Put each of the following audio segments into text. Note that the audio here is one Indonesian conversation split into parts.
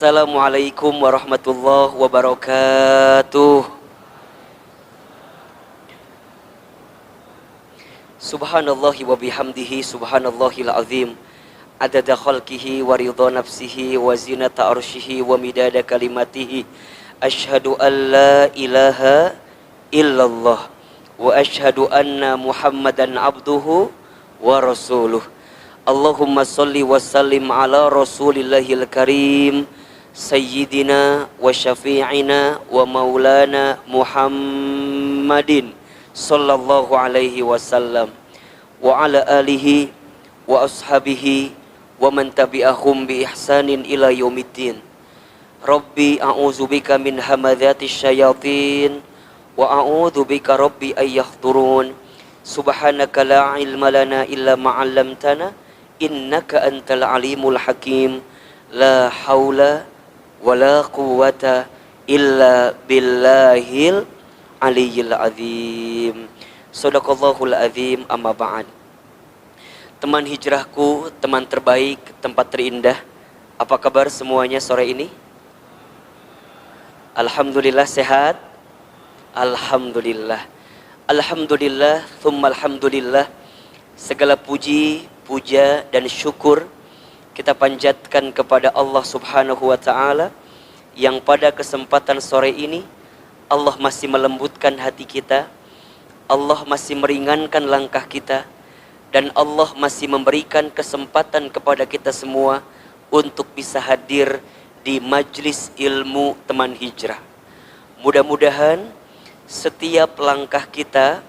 Assalamualaikum warahmatullahi wabarakatuh. Subhanallahi wa bihamdihi subhanallahil azim. Adada khalqihi wa ridha nafsihi wa zinata arshihi wa midada kalimatihi. Ashhadu an la ilaha illallah wa ashhadu anna Muhammadan abduhu wa rasuluh. Allahumma salli wa sallim ala rasulillahil karim Sayyidina wa syafi'ina wa maulana Muhammadin sallallahu alaihi wasallam wa ala alihi wa ashabihi wa man tabi'ahum bi ihsanin ila yaumiddin. Rabbi a'udzubika min hamadzatis syayatin wa a'udzubika rabbi ay yahdurun. Subhanaka la ilma lana illa ma 'allamtana innaka antal alimul hakim. La haula wala quwwata illa billahil aliyyil azim. Shadaqallahul azim. Amma ba'd. Teman hijrahku, teman terbaik, tempat terindah, apa kabar semuanya sore ini? Alhamdulillah sehat. Alhamdulillah. Alhamdulillah thumma alhamdulillah. Segala puji, puja dan syukur kita panjatkan kepada Allah Subhanahu wa ta'ala yang pada kesempatan sore ini Allah masih melembutkan hati kita, Allah masih meringankan langkah kita, dan Allah masih memberikan kesempatan kepada kita semua untuk bisa hadir di majlis ilmu teman hijrah. Mudah-mudahan setiap langkah kita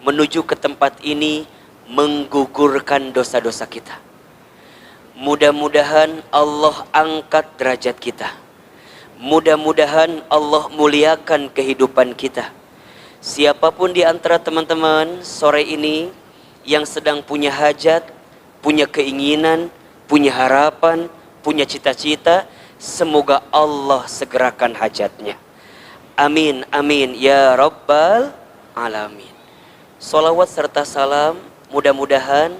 menuju ke tempat ini menggugurkan dosa-dosa kita. Mudah-mudahan Allah angkat derajat kita. Mudah-mudahan Allah muliakan kehidupan kita. Siapapun di antara teman-teman sore ini yang sedang punya hajat, punya keinginan, punya harapan, punya cita-cita, semoga Allah segerakan hajatnya. Amin, amin, ya Rabbal Alamin. Salawat serta salam mudah-mudahan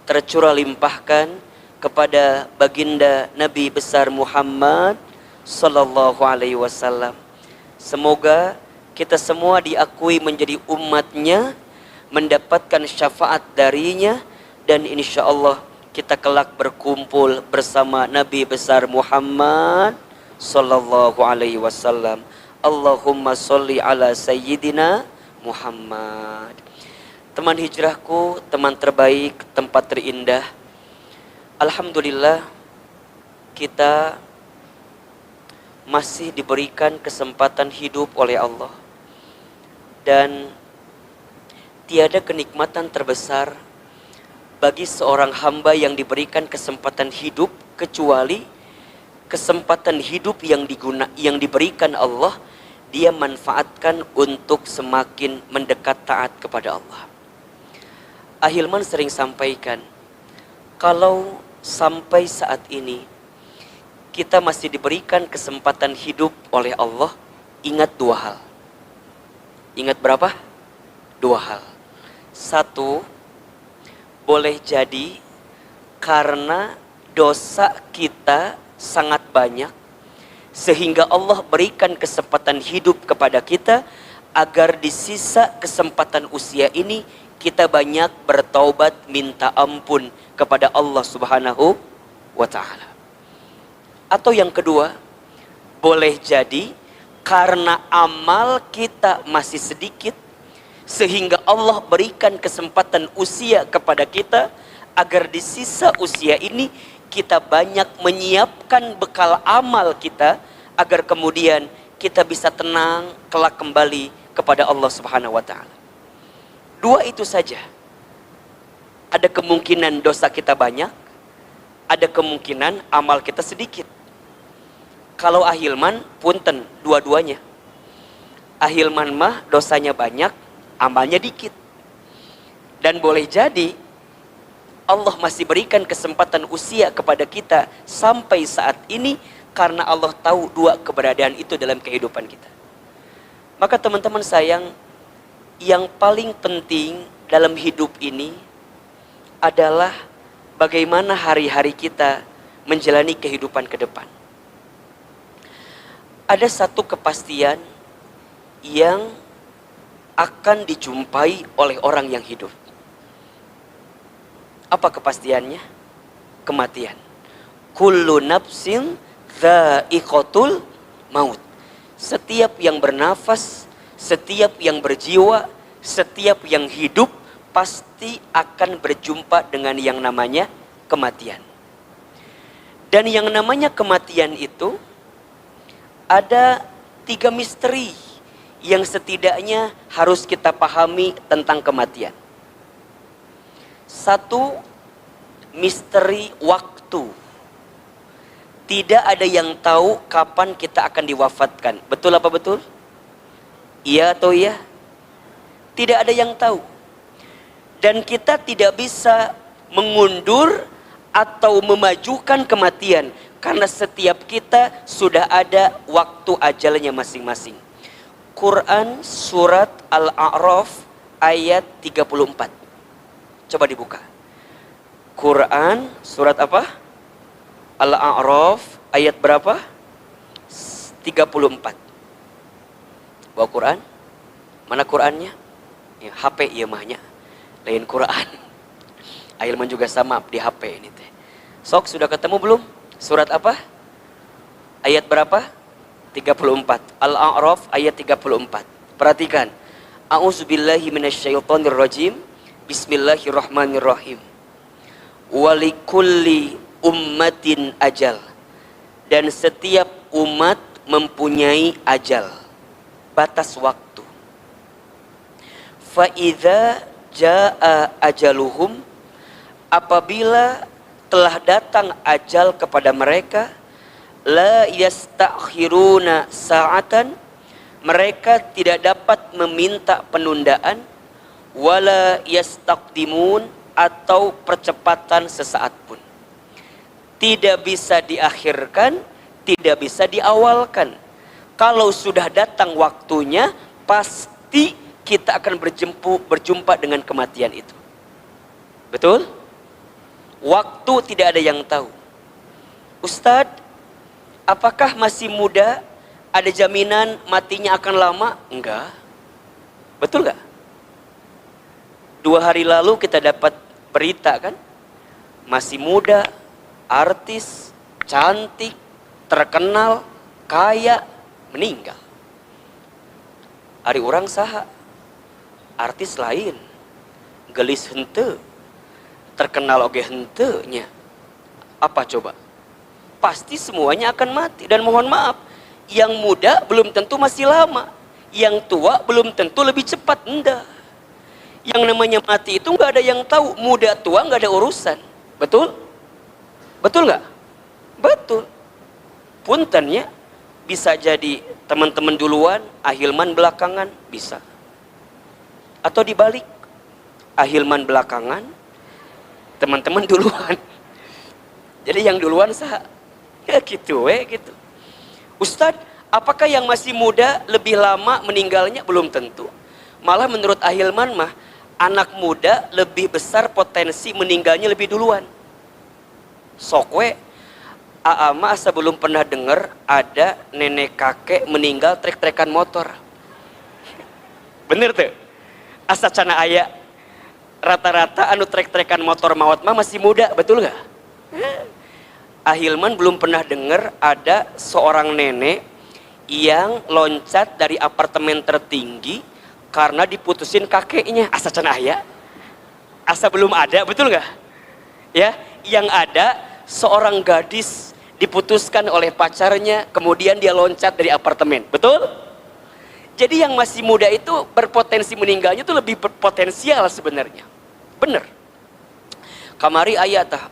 tercurah limpahkan kepada baginda Nabi besar Muhammad sallallahu alaihi wasallam. Semoga kita semua diakui menjadi umatnya, mendapatkan syafaat darinya, dan insya Allah kita kelak berkumpul bersama Nabi besar Muhammad sallallahu alaihi wasallam. Allahumma sholli ala sayyidina Muhammad. Teman hijrahku, teman terbaik, tempat terindah, alhamdulillah kita masih diberikan kesempatan hidup oleh Allah, dan tiada kenikmatan terbesar bagi seorang hamba yang diberikan kesempatan hidup kecuali kesempatan hidup yang diberikan Allah dia manfaatkan untuk semakin mendekat taat kepada Allah. Ahilman sering sampaikan, kalau sampai saat ini kita masih diberikan kesempatan hidup oleh Allah, ingat dua hal. Ingat berapa? Dua hal. Satu, boleh jadi karena dosa kita sangat banyak, sehingga Allah berikan kesempatan hidup kepada kita agar di sisa kesempatan usia ini kita banyak bertaubat minta ampun kepada Allah Subhanahu wa ta'ala. Atau yang kedua, boleh jadi karena amal kita masih sedikit, sehingga Allah berikan kesempatan usia kepada kita agar di sisa usia ini kita banyak menyiapkan bekal amal kita agar kemudian kita bisa tenang kelak kembali kepada Allah Subhanahu wa ta'ala. Dua itu saja. Ada kemungkinan dosa kita banyak, ada kemungkinan amal kita sedikit. Kalau ahilman, punten dua-duanya. Ahilman mah dosanya banyak, amalnya dikit. Dan boleh jadi Allah masih berikan kesempatan usia kepada kita sampai saat ini karena Allah tahu dua keberadaan itu dalam kehidupan kita. Maka teman-teman sayang, yang paling penting dalam hidup ini adalah bagaimana hari-hari kita menjalani kehidupan ke depan. ada satu kepastian yang akan dijumpai oleh orang yang hidup. Apa kepastiannya? Kematian. Kullu nafsin dha'iqatul maut. Setiap yang bernafas, setiap yang berjiwa, setiap yang hidup pasti akan berjumpa dengan yang namanya kematian. Dan yang namanya kematian itu ada 3 misteri yang setidaknya harus kita pahami tentang kematian. 1, misteri waktu. Tidak ada yang tahu kapan kita akan diwafatkan. Betul apa betul? Iya atau iya? Tidak ada yang tahu. Dan kita tidak bisa mengundur atau memajukan kematian. Karena setiap kita sudah ada waktu ajalnya masing-masing. Quran surat Al-A'raf ayat 34. Coba dibuka. Quran surat apa? Al-A'raf ayat berapa? 34. Bawa Quran. Mana Qurannya? Ya, HP iya mahnya. Lain Quran. Ailman juga sama di HP ini teh. Sok sudah ketemu belum? Surat apa? Ayat berapa? 34. Al-A'raf ayat 34. Perhatikan. A'udzubillahi minasyaitonirrajim. Bismillahirrahmanirrahim. Walikulli ummatin ajal. Dan setiap umat mempunyai ajal, batas waktu. Fa idza jaa ajaluhum, apabila telah datang ajal kepada mereka, la yastakhiruna sa'atan, mereka tidak dapat meminta penundaan, wala yastaqdimun, atau percepatan sesaat pun. Tidak bisa diakhirkan, tidak bisa diawalkan. Kalau sudah datang waktunya, pasti kita akan berjumpa dengan kematian itu. Betul? Waktu tidak ada yang tahu. Ustadz, apakah masih muda? Ada jaminan matinya akan lama? Enggak. Betul gak? 2 hari lalu kita dapat berita kan? Masih muda, artis, cantik, terkenal, kaya, meninggal. Ari urang saha? Artis lain. Gelis henteu. Terkenal oge henteu nya. Apa coba? Pasti semuanya akan mati. Dan mohon maaf, yang muda belum tentu masih lama. Yang tua belum tentu lebih cepat. Enggak. Yang namanya mati itu nggak ada yang tahu. Muda tua nggak ada urusan. Betul? Betul nggak? Betul. Puntennya bisa jadi teman-teman duluan, Ahilman belakangan, bisa. Atau dibalik, Ahilman belakangan, teman-teman duluan. Jadi yang duluan sah. Ya gitu gitu. Ustadz, apakah yang masih muda lebih lama meninggalnya? Belum tentu. Malah menurut Ahilman mah, anak muda lebih besar potensi meninggalnya lebih duluan. Sokwe, Aama asa belum pernah dengar ada nenek kakek meninggal trek-trekan motor. Bener tuh? Asa cana aya. Rata-rata anu trek-trekan motor maut mah masih muda, betul gak? Ahilman belum pernah dengar ada seorang nenek yang loncat dari apartemen tertinggi karena diputusin kakeknya. Asa cana aya. Asa belum ada, betul gak? Ya, yang ada seorang gadis diputuskan oleh pacarnya, kemudian dia loncat dari apartemen. Betul? Jadi yang masih muda itu berpotensi meninggalnya itu lebih berpotensial sebenarnya. Bener. Kamari aya tah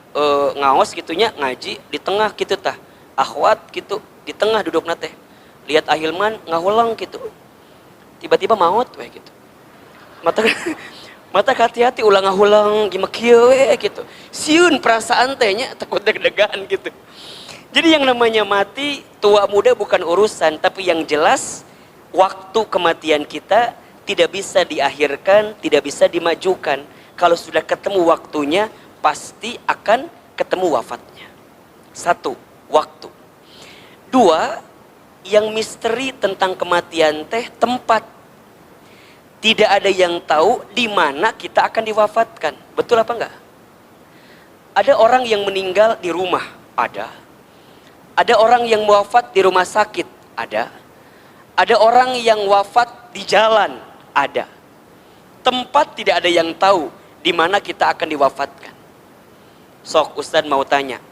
ngaos gitunya ngaji di tengah gitu tah. Akhwat gitu di tengah duduk nate. Lihat Ahilman ngahulang gitu. Tiba-tiba maut we gitu. Mata hati-hati ulang ngahulang gimana kieu we gitu. Sieun perasaan teh nya takut deg-degan gitu. Jadi yang namanya mati, tua muda bukan urusan, tapi yang jelas waktu kematian kita tidak bisa diakhirkan, tidak bisa dimajukan. Kalau sudah ketemu waktunya, pasti akan ketemu wafatnya. 1, waktu. 2, Yang misteri tentang kematian teh tempat. Tidak ada yang tahu di mana kita akan diwafatkan. Betul apa enggak? Ada orang yang meninggal di rumah, ada. Ada orang yang wafat di rumah sakit, ada. Ada orang yang wafat di jalan, ada. Tempat tidak ada yang tahu di mana kita akan diwafatkan. Sok Ustadz mau tanya,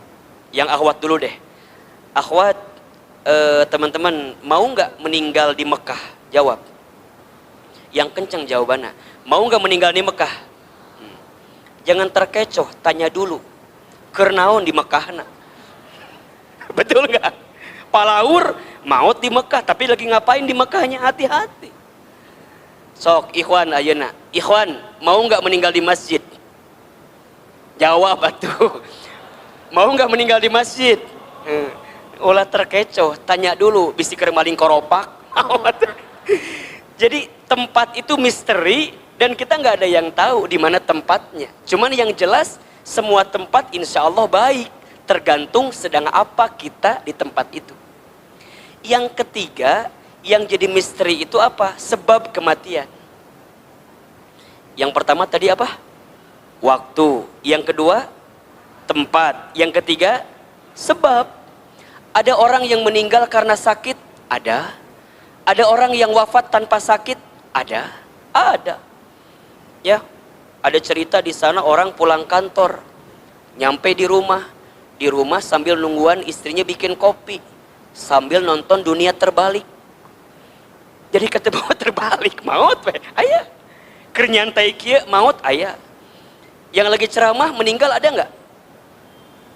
yang akhwat dulu deh. Akhwat, teman-teman mau nggak meninggal di Mekah? Jawab. Yang kencang jawabannya. Mau nggak meninggal di Mekah? Jangan terkecoh, tanya dulu. Kernaon di Mekah? Betul nggak? Palaur maut di Mekah, tapi lagi ngapain di Mekahnya? Hati-hati. Sok ikhwan ayeuna. Ikhwan, mau nggak meninggal di masjid? Jawab atuh. Mau nggak meninggal di masjid? Ulah terkecoh, tanya dulu, bisi keur maling koropak. Jadi tempat itu misteri dan kita nggak ada yang tahu di mana tempatnya. Cuman yang jelas semua tempat insya Allah baik, tergantung sedang apa kita di tempat itu. Yang ketiga, yang jadi misteri itu apa? Sebab kematian. Yang pertama tadi apa? Waktu. Yang kedua, tempat. Yang ketiga, sebab. Ada orang yang meninggal karena sakit? Ada. Ada orang yang wafat tanpa sakit? Ada. Ada. Ya, ada cerita di sana orang pulang kantor, nyampe di rumah sambil nungguan istrinya bikin kopi, sambil nonton dunia terbalik. Jadi ketemu terbalik, maut we, aya. Keur nyantai kieu maut aya. Yang lagi ceramah meninggal ada nggak?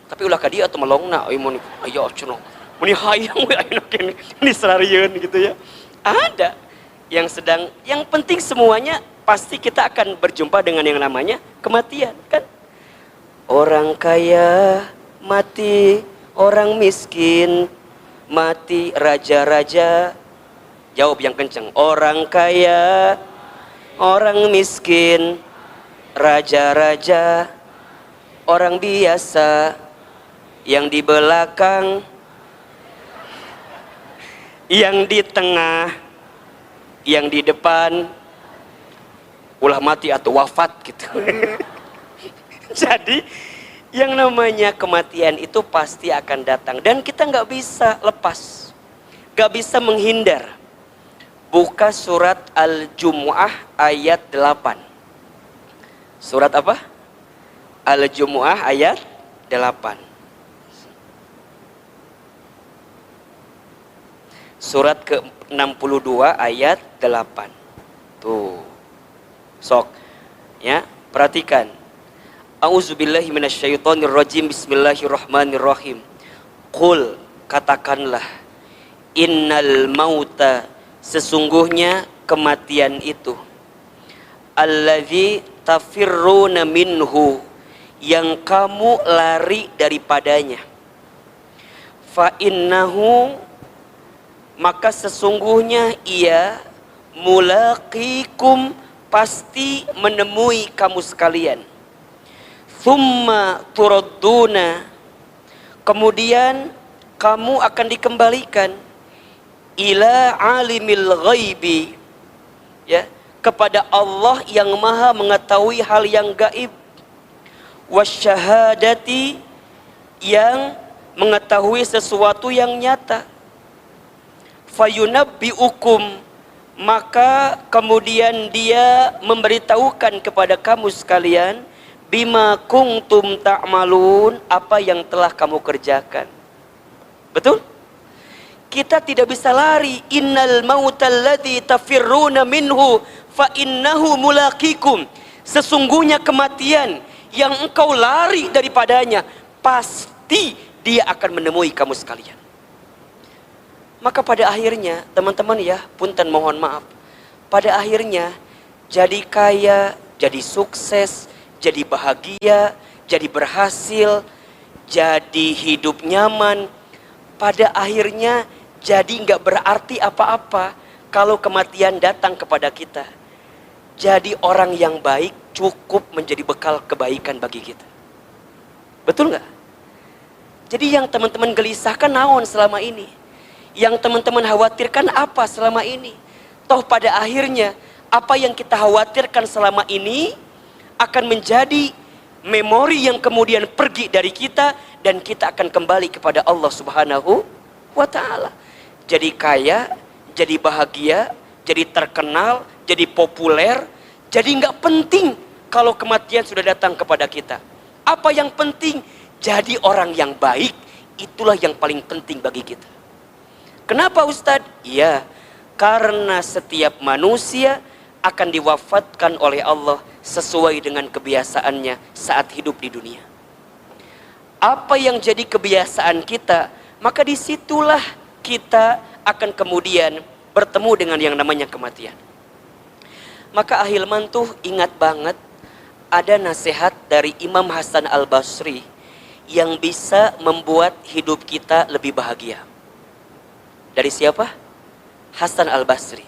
Tapi ulah ka dieu atuh melongna euy mun aya cenah. Mun hayang we aya kene ini sararieun gitu ya. Ada yang sedang, yang penting semuanya pasti kita akan berjumpa dengan yang namanya kematian, kan? Orang kaya mati, orang miskin mati, raja-raja. Jawab yang kenceng. Orang kaya, orang miskin, raja-raja, orang biasa, yang di belakang, yang di tengah, yang di depan, ulah mati atau wafat gitu. Jadi yang namanya kematian itu pasti akan datang dan kita nggak bisa lepas, nggak bisa menghindar. Buka surat Al-Jumu'ah ayat 8. Surat apa? Al-Jumu'ah ayat 8. Surat ke-62 ayat 8. Tuh. Sok. Ya, perhatikan. A'udzubillahi minasyaitonirrajim. Bismillahirrahmanirrahim. Qul, katakanlah, innal mauta, sesungguhnya kematian itu, alladzi tafirruna minhu, yang kamu lari daripadanya, fa innahu, maka sesungguhnya ia, mulaqikum, pasti menemui kamu sekalian, thumma turadduna, kemudian kamu akan dikembalikan, ila alimil ghaibi, ya, kepada Allah yang maha mengetahui hal yang gaib, wasyahadati, yang mengetahui sesuatu yang nyata, fayunabbiukum, maka kemudian dia memberitahukan kepada kamu sekalian, bima kuntum ta'malun, apa yang telah kamu kerjakan. Betul? Kita tidak bisa lari. Innal mautal ladzi tafirruna minhu fa innahu mulaqikum, sesungguhnya kematian yang engkau lari daripadanya, pasti dia akan menemui kamu sekalian. Maka pada akhirnya, teman-teman ya, punten mohon maaf, pada akhirnya jadi kaya, jadi sukses, jadi bahagia, jadi berhasil, jadi hidup nyaman, pada akhirnya jadi nggak berarti apa-apa kalau kematian datang kepada kita. Jadi orang yang baik cukup menjadi bekal kebaikan bagi kita. Betul nggak? Jadi yang teman-teman gelisahkan naon selama ini? Yang teman-teman khawatirkan apa selama ini? Toh pada akhirnya apa yang kita khawatirkan selama ini akan menjadi memori yang kemudian pergi dari kita, dan kita akan kembali kepada Allah Subhanahu wa ta'ala. Jadi kaya, jadi bahagia, jadi terkenal, jadi populer, jadi nggak penting kalau kematian sudah datang kepada kita. Apa yang penting? Jadi orang yang baik, itulah yang paling penting bagi kita. Kenapa Ustadz? Iya, karena setiap manusia akan diwafatkan oleh Allah sesuai dengan kebiasaannya saat hidup di dunia. Apa yang jadi kebiasaan kita, maka disitulah kita akan kemudian bertemu dengan yang namanya kematian. Maka Ahilman tuh ingat banget ada nasihat dari Imam Hasan Al-Basri yang bisa membuat hidup kita lebih bahagia. Dari siapa? Hasan Al-Basri.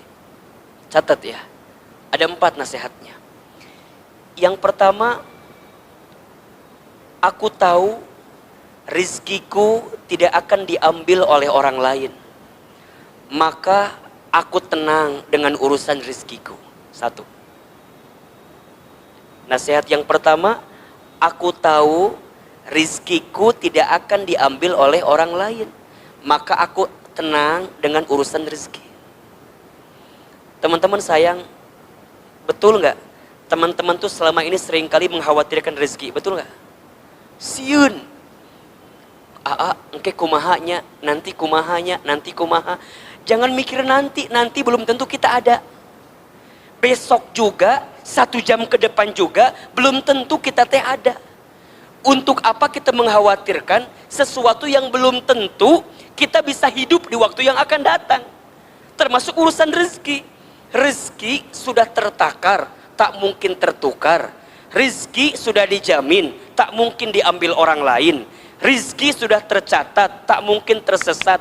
Catat ya, ada 4 nasihatnya. Yang pertama, aku tahu rizkiku tidak akan diambil oleh orang lain, maka aku tenang dengan urusan rizkiku. 1. Nasihat yang pertama, aku tahu rizkiku tidak akan diambil oleh orang lain, maka aku tenang dengan urusan rezeki. Teman-teman sayang, betul nggak? Teman-teman tuh selama ini seringkali mengkhawatirkan rezeki, betul nggak? Siun. Engke kumahanya, nanti kumahanya, nanti kumaha. Jangan mikir nanti belum tentu kita ada. Besok juga, 1 jam ke depan juga, belum tentu kita teh ada. Untuk apa kita mengkhawatirkan sesuatu yang belum tentu kita bisa hidup di waktu yang akan datang. Termasuk urusan rezeki. Rezeki sudah tertakar, tak mungkin tertukar. Rezeki sudah dijamin, tak mungkin diambil orang lain. Rizki sudah tercatat, tak mungkin tersesat.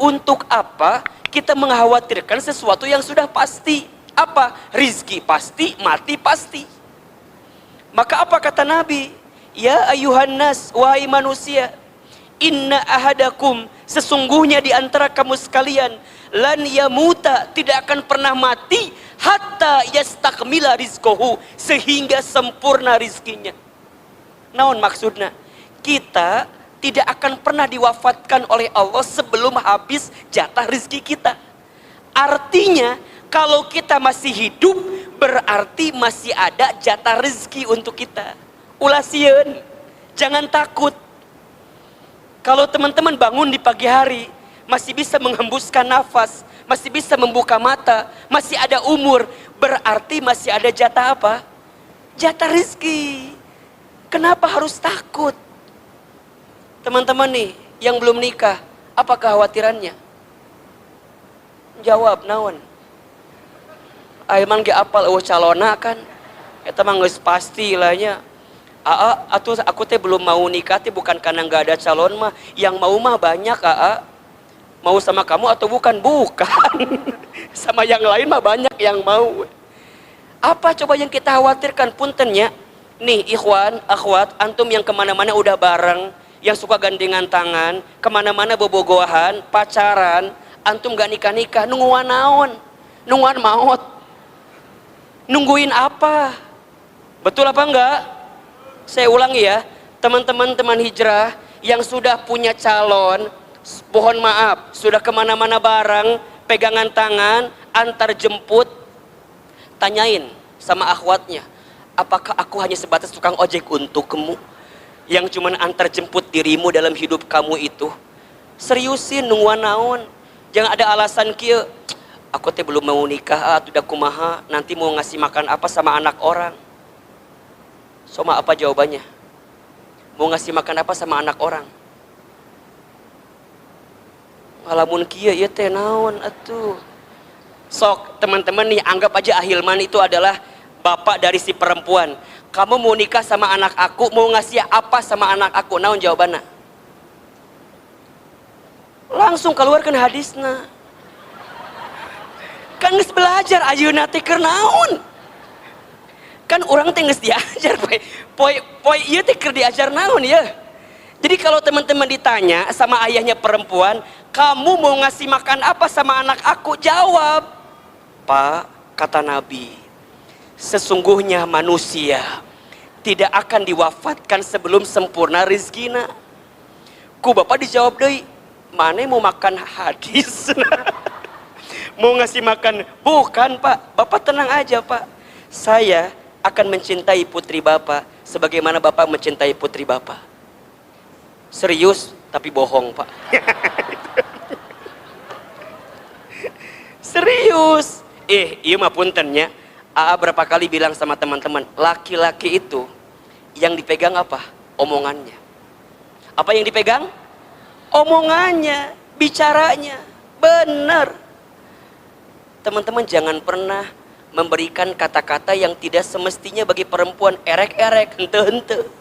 Untuk apa kita mengkhawatirkan sesuatu yang sudah pasti? Apa? Rizki pasti, mati pasti. Maka apa kata Nabi? Ya ayuhan nas, wahai manusia, inna ahadakum, sesungguhnya di antara kamu sekalian, lan yamuta, tidak akan pernah mati, hatta yastakmila rizkohu, sehingga sempurna rizkinya. Naon maksudnya? Kita tidak akan pernah diwafatkan oleh Allah sebelum habis jatah rezeki kita. Artinya kalau kita masih hidup, berarti masih ada jatah rezeki untuk kita. Ulasieun, jangan takut. Kalau teman-teman bangun di pagi hari, masih bisa menghembuskan nafas, masih bisa membuka mata, masih ada umur, berarti masih ada jatah apa? Jatah rezeki. Kenapa harus takut? Teman-teman nih yang belum nikah, apa kekhawatirannya? Jawab naon? Aiman ge apal eueuh calona kan? Eta mah geus pasti lahnya. Atuh aku teh belum mau nikah teh bukan karena enggak ada calon mah, yang mau mah banyak Mau sama kamu atau bukan? Bukan. Sama yang lain mah banyak yang mau. Apa coba yang kita khawatirkan? Puntennya nih ikhwan, akhwat, antum yang kemana-mana udah bareng, yang suka gandengan tangan, kemana-mana bobogohan, pacaran, antum gak nikah-nikah, nungguan naon? Nungguan maut. Nungguin apa? Betul apa enggak? Saya ulangi ya, teman-teman teman hijrah yang sudah punya calon, mohon maaf, sudah kemana-mana bareng, pegangan tangan, antar jemput, tanyain sama akhwatnya, apakah aku hanya sebatas tukang ojek untukmu? Yang cuman antar jemput dirimu dalam hidup kamu itu? Seriusin nungguan naon? Jangan ada alasan kieu, aku teh belum mau nikah, udah kumaha, nanti mau ngasih makan apa sama anak orang. Soma apa jawabannya? Mau ngasih makan apa sama anak orang? Ngalamun kieu ieu teh naon atuh? Sok teman-teman nih anggap aja Ahilman itu adalah bapak dari si perempuan. Kamu mau nikah sama anak aku, mau ngasih apa sama anak aku? Naon jawabannya? Langsung keluarkan hadisna. Kan geus belajar ayeuna teh keur naon? Kan orang teh geus diajar poe ieu teh keur diajar naon ya? Jadi kalau teman-teman ditanya sama ayahnya perempuan, kamu mau ngasih makan apa sama anak aku? Jawab, Pak, kata Nabi, sesungguhnya manusia tidak akan diwafatkan sebelum sempurna rizkina. Ku bapak dijawab deui, mana mau makan hadis? Mau ngasih makan? Bukan Pak, Bapak tenang aja Pak. Saya akan mencintai putri Bapak sebagaimana Bapak mencintai putri Bapak. Serius, tapi bohong Pak. Serius. Iya mah puntennya. AA berapa kali bilang sama teman-teman, laki-laki itu yang dipegang apa? Omongannya. Apa yang dipegang? Omongannya, bicaranya. Benar. Teman-teman jangan pernah memberikan kata-kata yang tidak semestinya bagi perempuan. Erek-erek, hente-hente.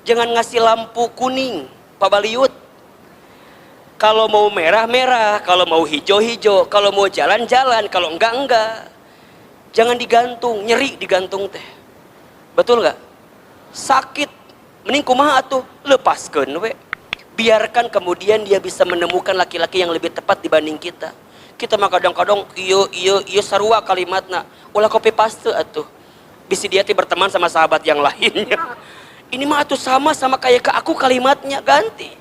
Jangan ngasih lampu kuning, Pak Baliut. Kalau mau merah-merah, kalau mau hijau-hijau, kalau mau jalan-jalan, kalau enggak. Jangan digantung, nyeri digantung teh. Betul nggak? Sakit, mending kumaha atuh, lepaskeun we. Biarkan kemudian dia bisa menemukan laki-laki yang lebih tepat dibanding kita. Kita mah kadang-kadang iya sarua kalimatna. Ulah copy paste atuh. Bisi dia teh berteman sama sahabat yang lainnya. Ini mah atuh sama kayak ke aku kalimatnya, ganti.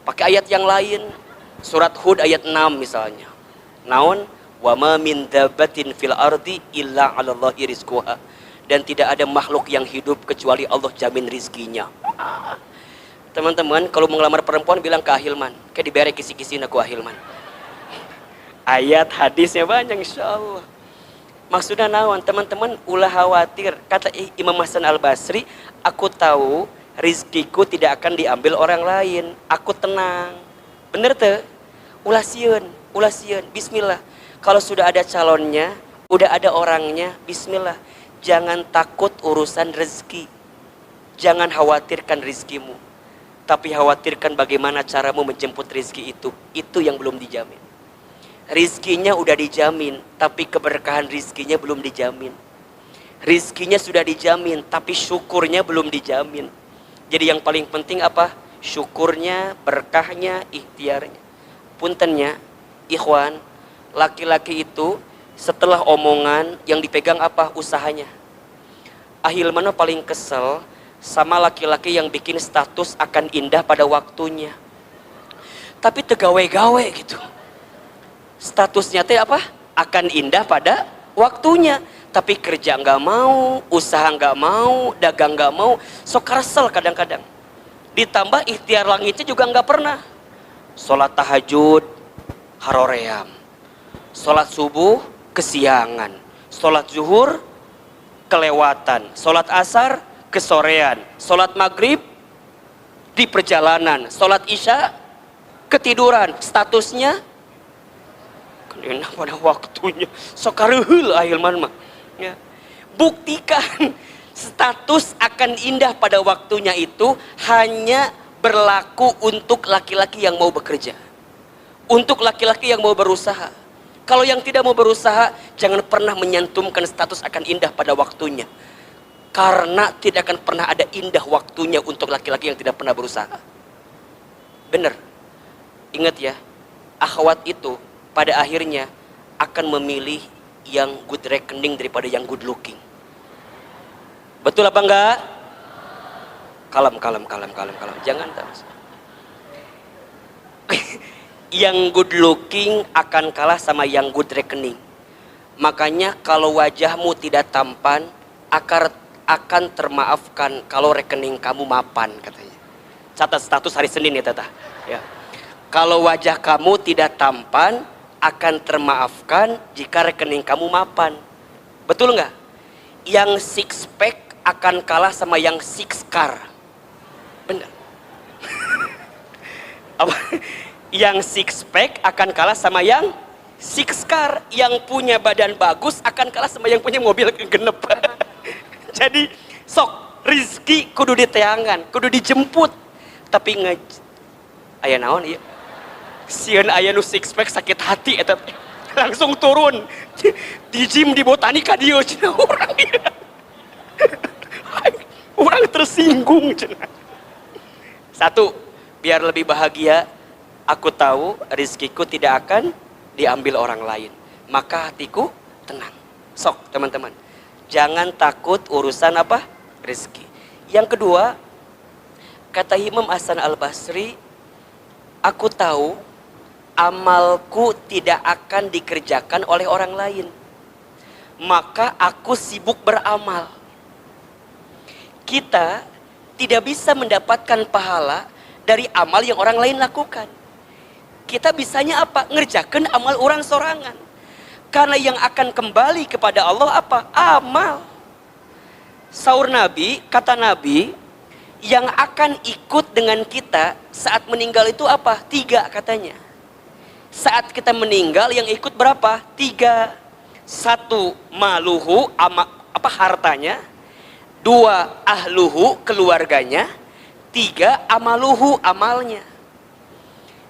Pakai ayat yang lain. Surat Hud ayat 6 misalnya. Naon? Wa ma min dabbatin fil ardi illa 'alallahi rizquha. Dan tidak ada makhluk yang hidup kecuali Allah jamin rizkinya. Teman-teman, kalau mau ngelamar perempuan bilang ke Ahilman, kayak diberi kisi-kisi aku Ahilman. Ayat hadisnya banyak insyaallah. Maksudnya naon? Teman-teman ulah khawatir. Kata Imam Hasan Al-Basri, aku tahu rizkiku tidak akan diambil orang lain. Aku tenang. Bener tuh? Ulah sieun, bismillah. Kalau sudah ada calonnya, udah ada orangnya, bismillah. Jangan takut urusan rezeki. Jangan khawatirkan rizkimu. Tapi khawatirkan bagaimana caramu menjemput rizki itu. Itu yang belum dijamin. Rizkinya udah dijamin, tapi keberkahan rizkinya belum dijamin. Rizkinya sudah dijamin, tapi syukurnya belum dijamin. Jadi yang paling penting apa? Syukurnya, berkahnya, ikhtiarnya. Puntennya, ikhwan, laki-laki itu setelah omongan yang dipegang apa? Usahanya. Ahilman paling kesel sama laki-laki yang bikin status akan indah pada waktunya. Tapi tegawe-gawe gitu. Statusnya teh apa? Akan indah pada waktunya. Tapi kerja nggak mau, usaha nggak mau, dagang nggak mau. Sok resel kadang-kadang. Ditambah ikhtiar langitnya juga nggak pernah. Sholat tahajud, haroream. Sholat subuh, kesiangan. Sholat zuhur, kelewatan. Sholat asar, kesorean. Sholat maghrib, di perjalanan. Sholat isya, ketiduran. Statusnya, kena pada waktunya. Sokareheul ahilman mah. Ya. Buktikan status akan indah pada waktunya itu hanya berlaku untuk laki-laki yang mau bekerja. Untuk laki-laki yang mau berusaha. Kalau yang tidak mau berusaha, jangan pernah menyantumkan status akan indah pada waktunya. Karena tidak akan pernah ada indah waktunya untuk laki-laki yang tidak pernah berusaha. Benar. Ingat ya, akhwat itu pada akhirnya akan memilih yang good reckoning daripada yang good looking. Betul apa enggak? Kalem. Jangan terus. Yang good looking akan kalah sama yang good reckoning. Makanya kalau wajahmu tidak tampan, akan termaafkan kalau rekening kamu mapan katanya. Catat status hari Senin ya Tata. Ya. Kalau wajah kamu tidak tampan, akan termaafkan jika rekening kamu mapan. Betul nggak? Yang six pack akan kalah sama yang six car. Benar. Apa? Yang six pack akan kalah sama yang six car. Yang punya badan bagus akan kalah sama yang punya mobil genep. Jadi sok rizki kudu diteangan, kudu dijemput. Tapi aya naon ieu? Sieun aya nu six pack sakit hati eta langsung turun di gym di botanika dieu cenah urang. Urang tersinggung cenah. Satu, biar lebih bahagia, aku tahu rizkiku tidak akan diambil orang lain. Maka hatiku tenang. Sok teman-teman, jangan takut urusan apa? Rizki. Yang kedua, kata Imam Hasan Al-Basri, aku tahu amalku tidak akan dikerjakan oleh orang lain. Maka aku sibuk beramal. Kita tidak bisa mendapatkan pahala dari amal yang orang lain lakukan. Kita bisanya apa? Ngerjakan amal orang sorangan. Karena yang akan kembali kepada Allah apa? Amal. Saur Nabi, kata Nabi, yang akan ikut dengan kita saat meninggal itu apa? 3 katanya. Saat kita meninggal yang ikut berapa? 3. 1 maluhu, hartanya. 2 ahluhu, keluarganya. 3 amaluhu, amalnya.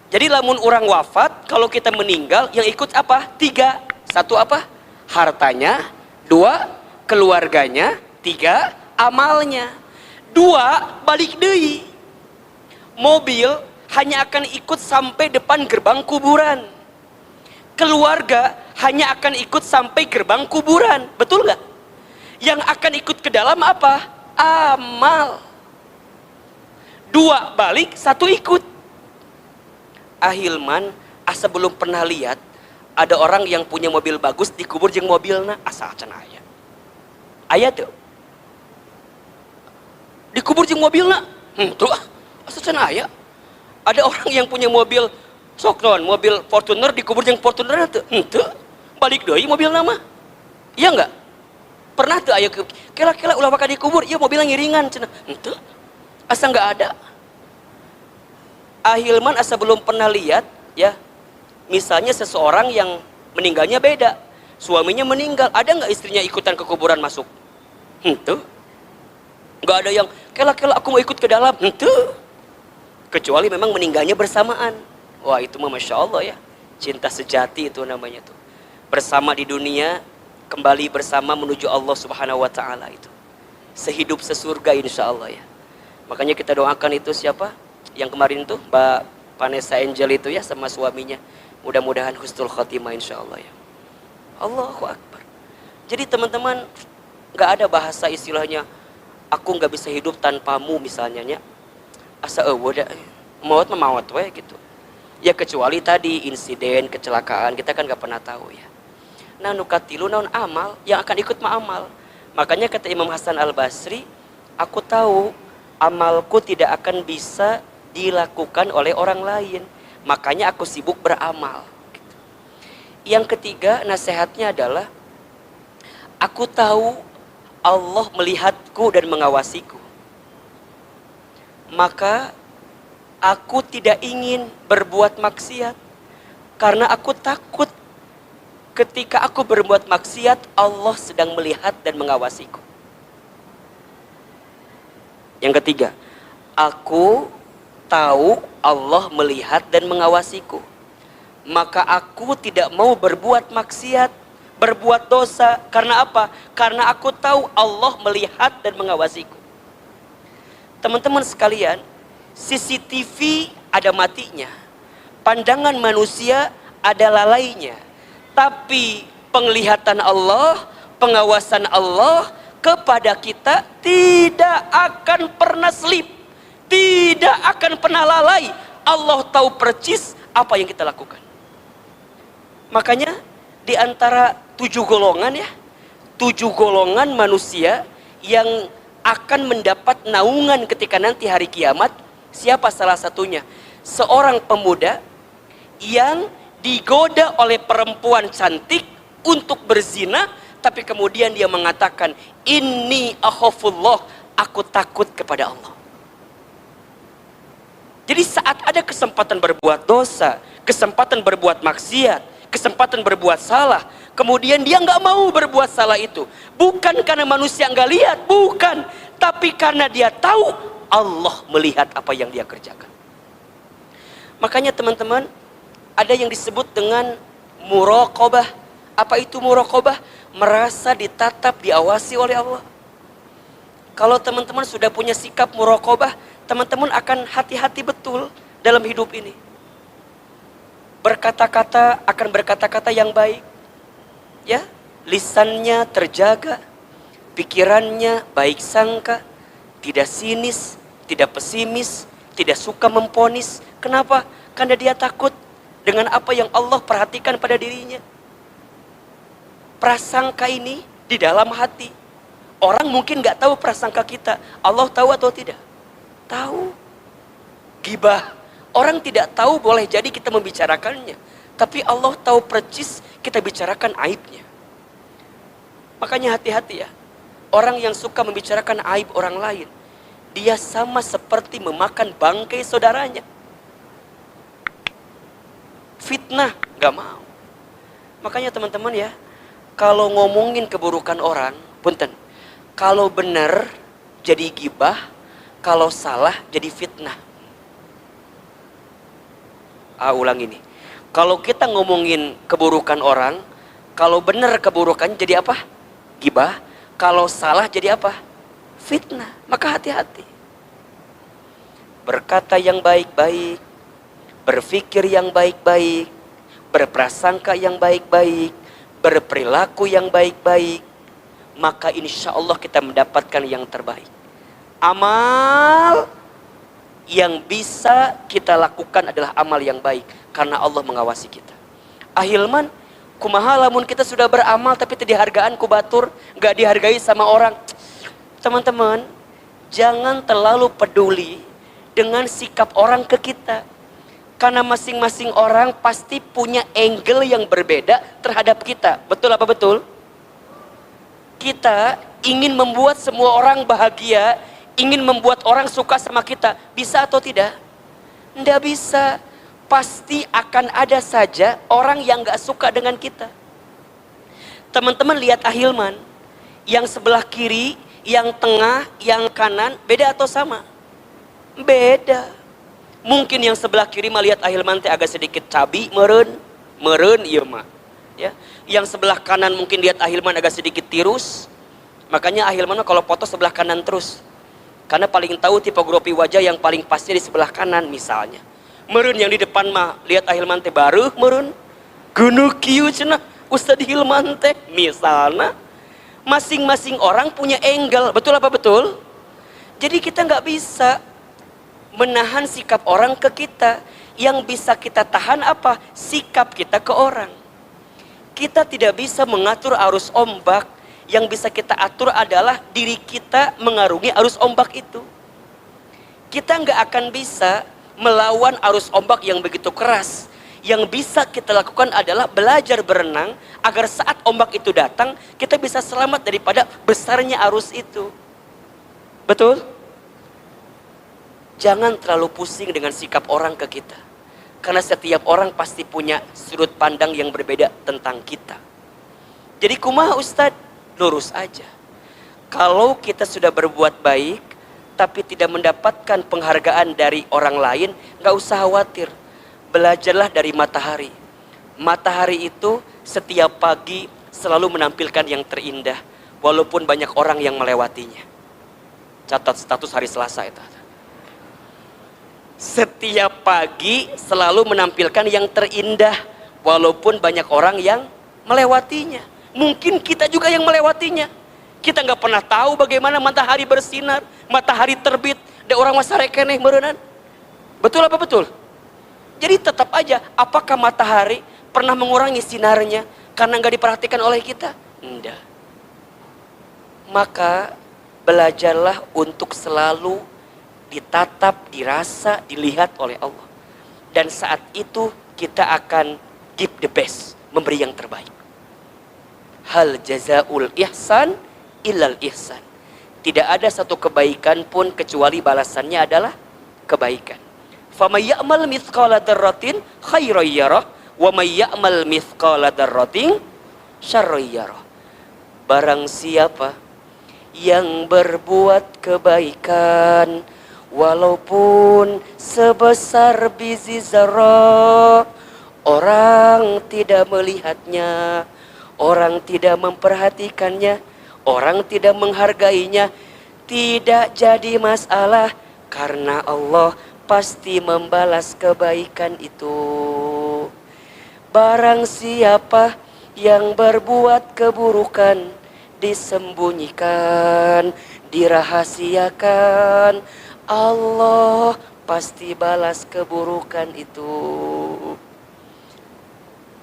Jadi lamun orang wafat, kalau kita meninggal yang ikut apa? 3. 1 apa? Hartanya. 2 keluarganya. 3 amalnya. 2 balik deui. Mobil hanya akan ikut sampai depan gerbang kuburan. Keluarga hanya akan ikut sampai gerbang kuburan. Betul nggak? Yang akan ikut ke dalam apa? Amal. 2 balik, 1 ikut. Ahilman, asa belum pernah lihat ada orang yang punya mobil bagus dikubur jeung mobilna, asa acan aya. Aya tuh. Dikubur jeung mobilna. Tuh, asa acan aya. Ada orang yang punya mobil sok non, mobil Fortuner dikubur jeung Fortuner tuh. Tuh, balik deui mobilna mah. Iya enggak? Pernah tuh aya kela-kela ulah bakal dikubur, ieu mobilnya ngiringan cenah. Tuh. Asa enggak ada. Ahilman asa belum pernah lihat ya. Misalnya seseorang yang meninggalnya beda. Suaminya meninggal, ada nggak istrinya ikutan ke kuburan masuk? Tuh. Nggak ada yang kela-kela aku mau ikut ke dalam. Tuh. Kecuali memang meninggalnya bersamaan. Wah, itu mah Masya Allah ya. Cinta sejati itu namanya tuh. Bersama di dunia, kembali bersama menuju Allah Subhanahu wa taala itu. Sehidup sesurga insya Allah ya. Makanya kita doakan itu siapa? Yang kemarin tuh Mbak Vanessa Angel itu ya sama suaminya. Mudah-mudahan husnul khotimah insya Allah ya. Allahu Akbar. Jadi teman-teman, gak ada bahasa istilahnya aku gak bisa hidup tanpamu misalnya ya. Asa eueuh maut mah maut we gitu. Ya kecuali tadi insiden, kecelakaan, kita kan gak pernah tahu ya. Nah nukatilu naon amal, yang akan ikut mah amal. Makanya kata Imam Hasan Al-Basri, aku tahu amalku tidak akan bisa dilakukan oleh orang lain. Makanya aku sibuk beramal. Yang ketiga nasihatnya adalah, aku tahu Allah melihatku dan mengawasiku. Maka aku tidak ingin berbuat maksiat. Karena aku takut ketika aku berbuat maksiat, Allah sedang melihat dan mengawasiku. Yang ketiga, aku tahu Allah melihat dan mengawasiku. Maka aku tidak mau berbuat maksiat, berbuat dosa. Karena apa? Karena aku tahu Allah melihat dan mengawasiku. Teman-teman sekalian, CCTV ada matinya. Pandangan manusia ada lalainya. Tapi penglihatan Allah, pengawasan Allah kepada kita tidak akan pernah slip. Tidak akan pernah lalai. Allah tahu percis apa yang kita lakukan. Makanya di antara 7 golongan ya, 7 golongan manusia yang akan mendapat naungan ketika nanti hari kiamat. Siapa salah satunya? Seorang pemuda yang digoda oleh perempuan cantik untuk berzina, tapi kemudian dia mengatakan, inni akhafullah, aku takut kepada Allah. Jadi saat ada kesempatan berbuat dosa, kesempatan berbuat maksiat, kesempatan berbuat salah, kemudian dia nggak mau berbuat salah itu, bukan karena manusia nggak lihat, bukan, tapi karena dia tahu Allah melihat apa yang dia kerjakan. Makanya teman-teman, ada yang disebut dengan muraqabah. Apa itu muraqabah? Merasa ditatap, diawasi oleh Allah. Kalau teman-teman sudah punya sikap muraqabah, teman-teman akan hati-hati betul dalam hidup ini. Berkata-kata akan berkata-kata yang baik. Ya, lisannya terjaga, pikirannya baik sangka, tidak sinis, tidak pesimis, tidak suka memponis. Kenapa? Karena dia takut dengan apa yang Allah perhatikan pada dirinya. Prasangka ini di dalam hati. Orang mungkin gak tahu prasangka kita. Allah tahu atau tidak? Tahu. Gibah, orang tidak tahu, boleh jadi kita membicarakannya, tapi Allah tahu percis kita bicarakan aibnya. Makanya hati-hati ya. Orang yang suka membicarakan aib orang lain, dia sama seperti memakan bangkai saudaranya. Fitnah, gak mau. Makanya teman-teman ya, kalau ngomongin keburukan orang, punten, kalau benar jadi gibah, kalau salah jadi fitnah. Ulang ini. Kalau kita ngomongin keburukan orang, kalau benar keburukan jadi apa? Gibah. Kalau salah jadi apa? Fitnah. Maka hati-hati. Berkata yang baik-baik, berpikir yang baik-baik, berprasangka yang baik-baik, berperilaku yang baik-baik, maka insya Allah kita mendapatkan yang terbaik. Amal yang bisa kita lakukan adalah amal yang baik, karena Allah mengawasi kita. Ahilman, kumaha lamun kita sudah beramal tapi tidak dihargaan ku batur, gak dihargai sama orang. Teman-teman, jangan terlalu peduli dengan sikap orang ke kita, karena masing-masing orang pasti punya angle yang berbeda terhadap kita. Betul apa betul? Kita ingin membuat semua orang bahagia, ingin membuat orang suka sama kita. Bisa atau tidak? Tidak bisa. Pasti akan ada saja orang yang gak suka dengan kita. Teman-teman lihat Ahilman. Yang sebelah kiri, yang tengah, yang kanan, beda atau sama? Beda. Mungkin yang sebelah kiri melihat Ahilman teh agak sedikit cabi, meren iya mah. Ya. Yang sebelah kanan mungkin lihat Ahilman agak sedikit tirus. Makanya Ahilman kalau foto sebelah kanan terus. Karena paling tahu tipografi wajah yang paling pasnya di sebelah kanan misalnya. Meren yang di depan mah lihat Ahilman teh baru meren. Gunu kieu cenah Ustaz Hilman teh misalnya. Masing-masing orang punya angle, betul apa betul? Jadi kita nggak bisa menahan sikap orang ke kita. Yang bisa kita tahan apa? Sikap kita ke orang. Kita tidak bisa mengatur arus ombak. Yang bisa kita atur adalah diri kita mengarungi arus ombak itu. Kita nggak akan bisa melawan arus ombak yang begitu keras. Yang bisa kita lakukan adalah belajar berenang agar saat ombak itu datang kita bisa selamat daripada besarnya arus itu. Betul? Jangan terlalu pusing dengan sikap orang ke kita. Karena setiap orang pasti punya sudut pandang yang berbeda tentang kita. Jadi kumaha Ustadz? Lurus aja. Kalau kita sudah berbuat baik tapi tidak mendapatkan penghargaan dari orang lain, gak usah khawatir. Belajarlah dari matahari. Matahari itu setiap pagi selalu menampilkan yang terindah, walaupun banyak orang yang melewatinya. Catat status hari Selasa itu. Setiap pagi selalu menampilkan yang terindah, walaupun banyak orang yang melewatinya. Mungkin kita juga yang melewatinya. Kita nggak pernah tahu bagaimana matahari bersinar, matahari terbit, ada orang masarekeneh merenan. Betul apa betul? Jadi tetap aja, apakah matahari pernah mengurangi sinarnya karena nggak diperhatikan oleh kita? Enggak. Maka belajarlah untuk selalu ditatap, dirasa, dilihat oleh Allah. Dan saat itu kita akan give the best, memberi yang terbaik. Hal jazaul ihsan illal ihsan. Tidak ada satu kebaikan pun kecuali balasannya adalah kebaikan. Faman ya'mal mithqala dzarratin khairan yarah wa may ya'mal mithqala dzarratin syarran yarah. Barang siapa yang berbuat kebaikan walaupun sebesar biji zarah, orang tidak melihatnya, orang tidak memperhatikannya, orang tidak menghargainya, tidak jadi masalah karena Allah pasti membalas kebaikan itu. Barang siapa yang berbuat keburukan, disembunyikan, dirahasiakan, Allah pasti balas keburukan itu.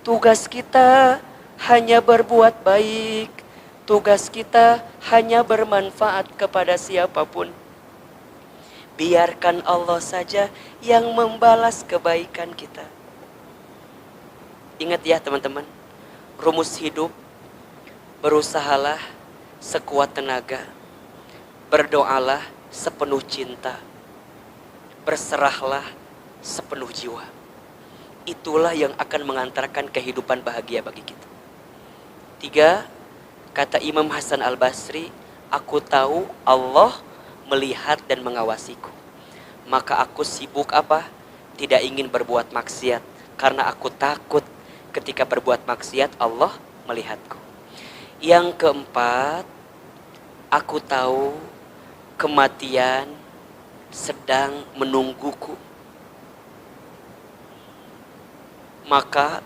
Tugas kita hanya berbuat baik. Tugas kita hanya bermanfaat kepada siapapun. Biarkan Allah saja yang membalas kebaikan kita. Ingat ya teman-teman, rumus hidup: berusahalah sekuat tenaga, berdoalah sepenuh cinta, berserahlah sepenuh jiwa. Itulah yang akan mengantarkan kehidupan bahagia bagi kita. 3, kata Imam Hasan Al-Basri, aku tahu Allah melihat dan mengawasiku. Maka aku sibuk apa? Tidak ingin berbuat maksiat, karena aku takut ketika berbuat maksiat Allah melihatku. Yang keempat, aku tahu kematian sedang menungguku. Maka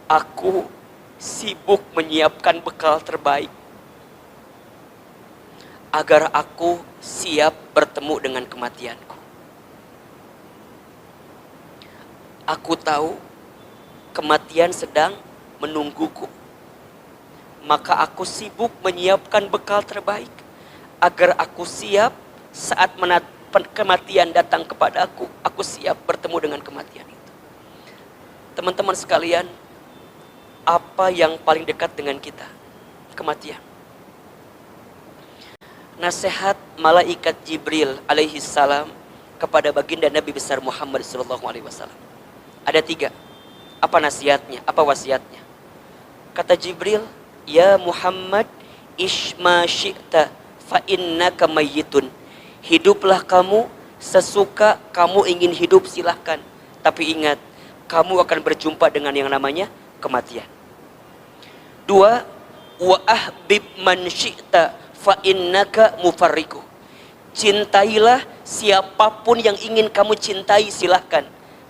aku sibuk menyiapkan bekal terbaik agar aku siap bertemu dengan kematianku. Aku tahu kematian sedang menungguku. Maka aku sibuk menyiapkan bekal terbaik agar aku siap saat kematian datang kepada aku siap bertemu dengan kematian itu. Teman-teman sekalian, apa yang paling dekat dengan kita? Kematian. Nasihat malaikat Jibril alaihi salam kepada baginda Nabi besar Muhammad sallallahu alaihi wasallam. Ada 3. Apa nasihatnya? Apa wasiatnya? Kata Jibril, ya Muhammad, ishma syi'ta fa innaka mayyitun. Hiduplah kamu sesuka kamu ingin hidup, silahkan. Tapi ingat, kamu akan berjumpa dengan yang namanya kematian. 2, wa ahbib man syi'ta fa innaka mufarriqu. Cintailah siapapun yang ingin kamu cintai, silahkan.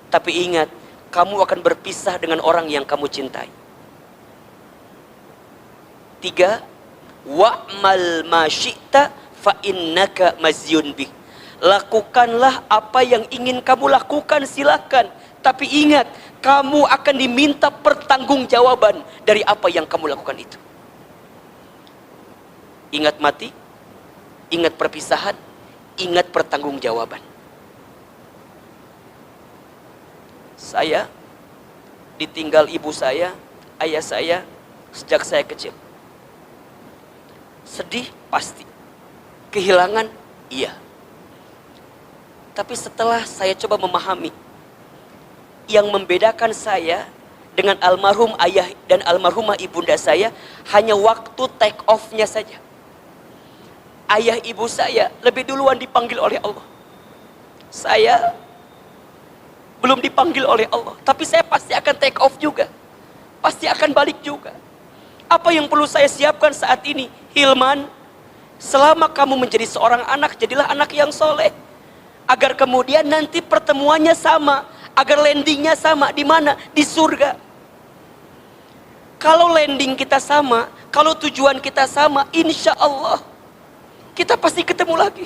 Tapi ingat, kamu akan berpisah dengan orang yang kamu cintai. 3, wa'mal ma syi'ta fa innaka mazyun bih. Lakukanlah apa yang ingin kamu lakukan, silahkan. Tapi ingat, kamu akan diminta pertanggungjawaban dari apa yang kamu lakukan itu. Ingat mati, ingat perpisahan, ingat pertanggungjawaban. Saya ditinggal ibu saya, ayah saya sejak saya kecil. Sedih pasti, kehilangan iya. Tapi setelah saya coba memahami, yang membedakan saya dengan almarhum ayah dan almarhumah ibunda saya hanya waktu take off-nya saja. Ayah ibu saya lebih duluan dipanggil oleh Allah. Saya belum dipanggil oleh Allah, tapi saya pasti akan take off juga. Pasti akan balik juga. Apa yang perlu saya siapkan saat ini? Hilman, selama kamu menjadi seorang anak, jadilah anak yang soleh. Agar kemudian nanti pertemuannya sama, agar landingnya sama. Di mana? Di surga. Kalau landing kita sama, kalau tujuan kita sama, insya Allah kita pasti ketemu lagi.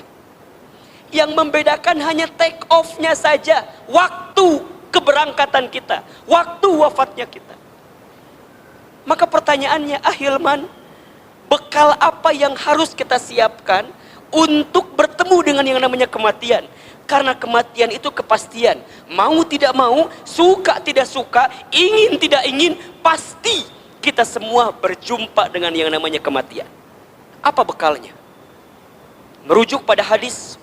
Yang membedakan hanya take off-nya saja, waktu keberangkatan kita, waktu wafatnya kita. Maka pertanyaannya, Hilman, bekal apa yang harus kita siapkan untuk bertemu dengan yang namanya kematian? Karena kematian itu kepastian. Mau tidak mau, suka tidak suka, ingin tidak ingin, pasti kita semua berjumpa dengan yang namanya kematian. Apa bekalnya? Merujuk pada hadis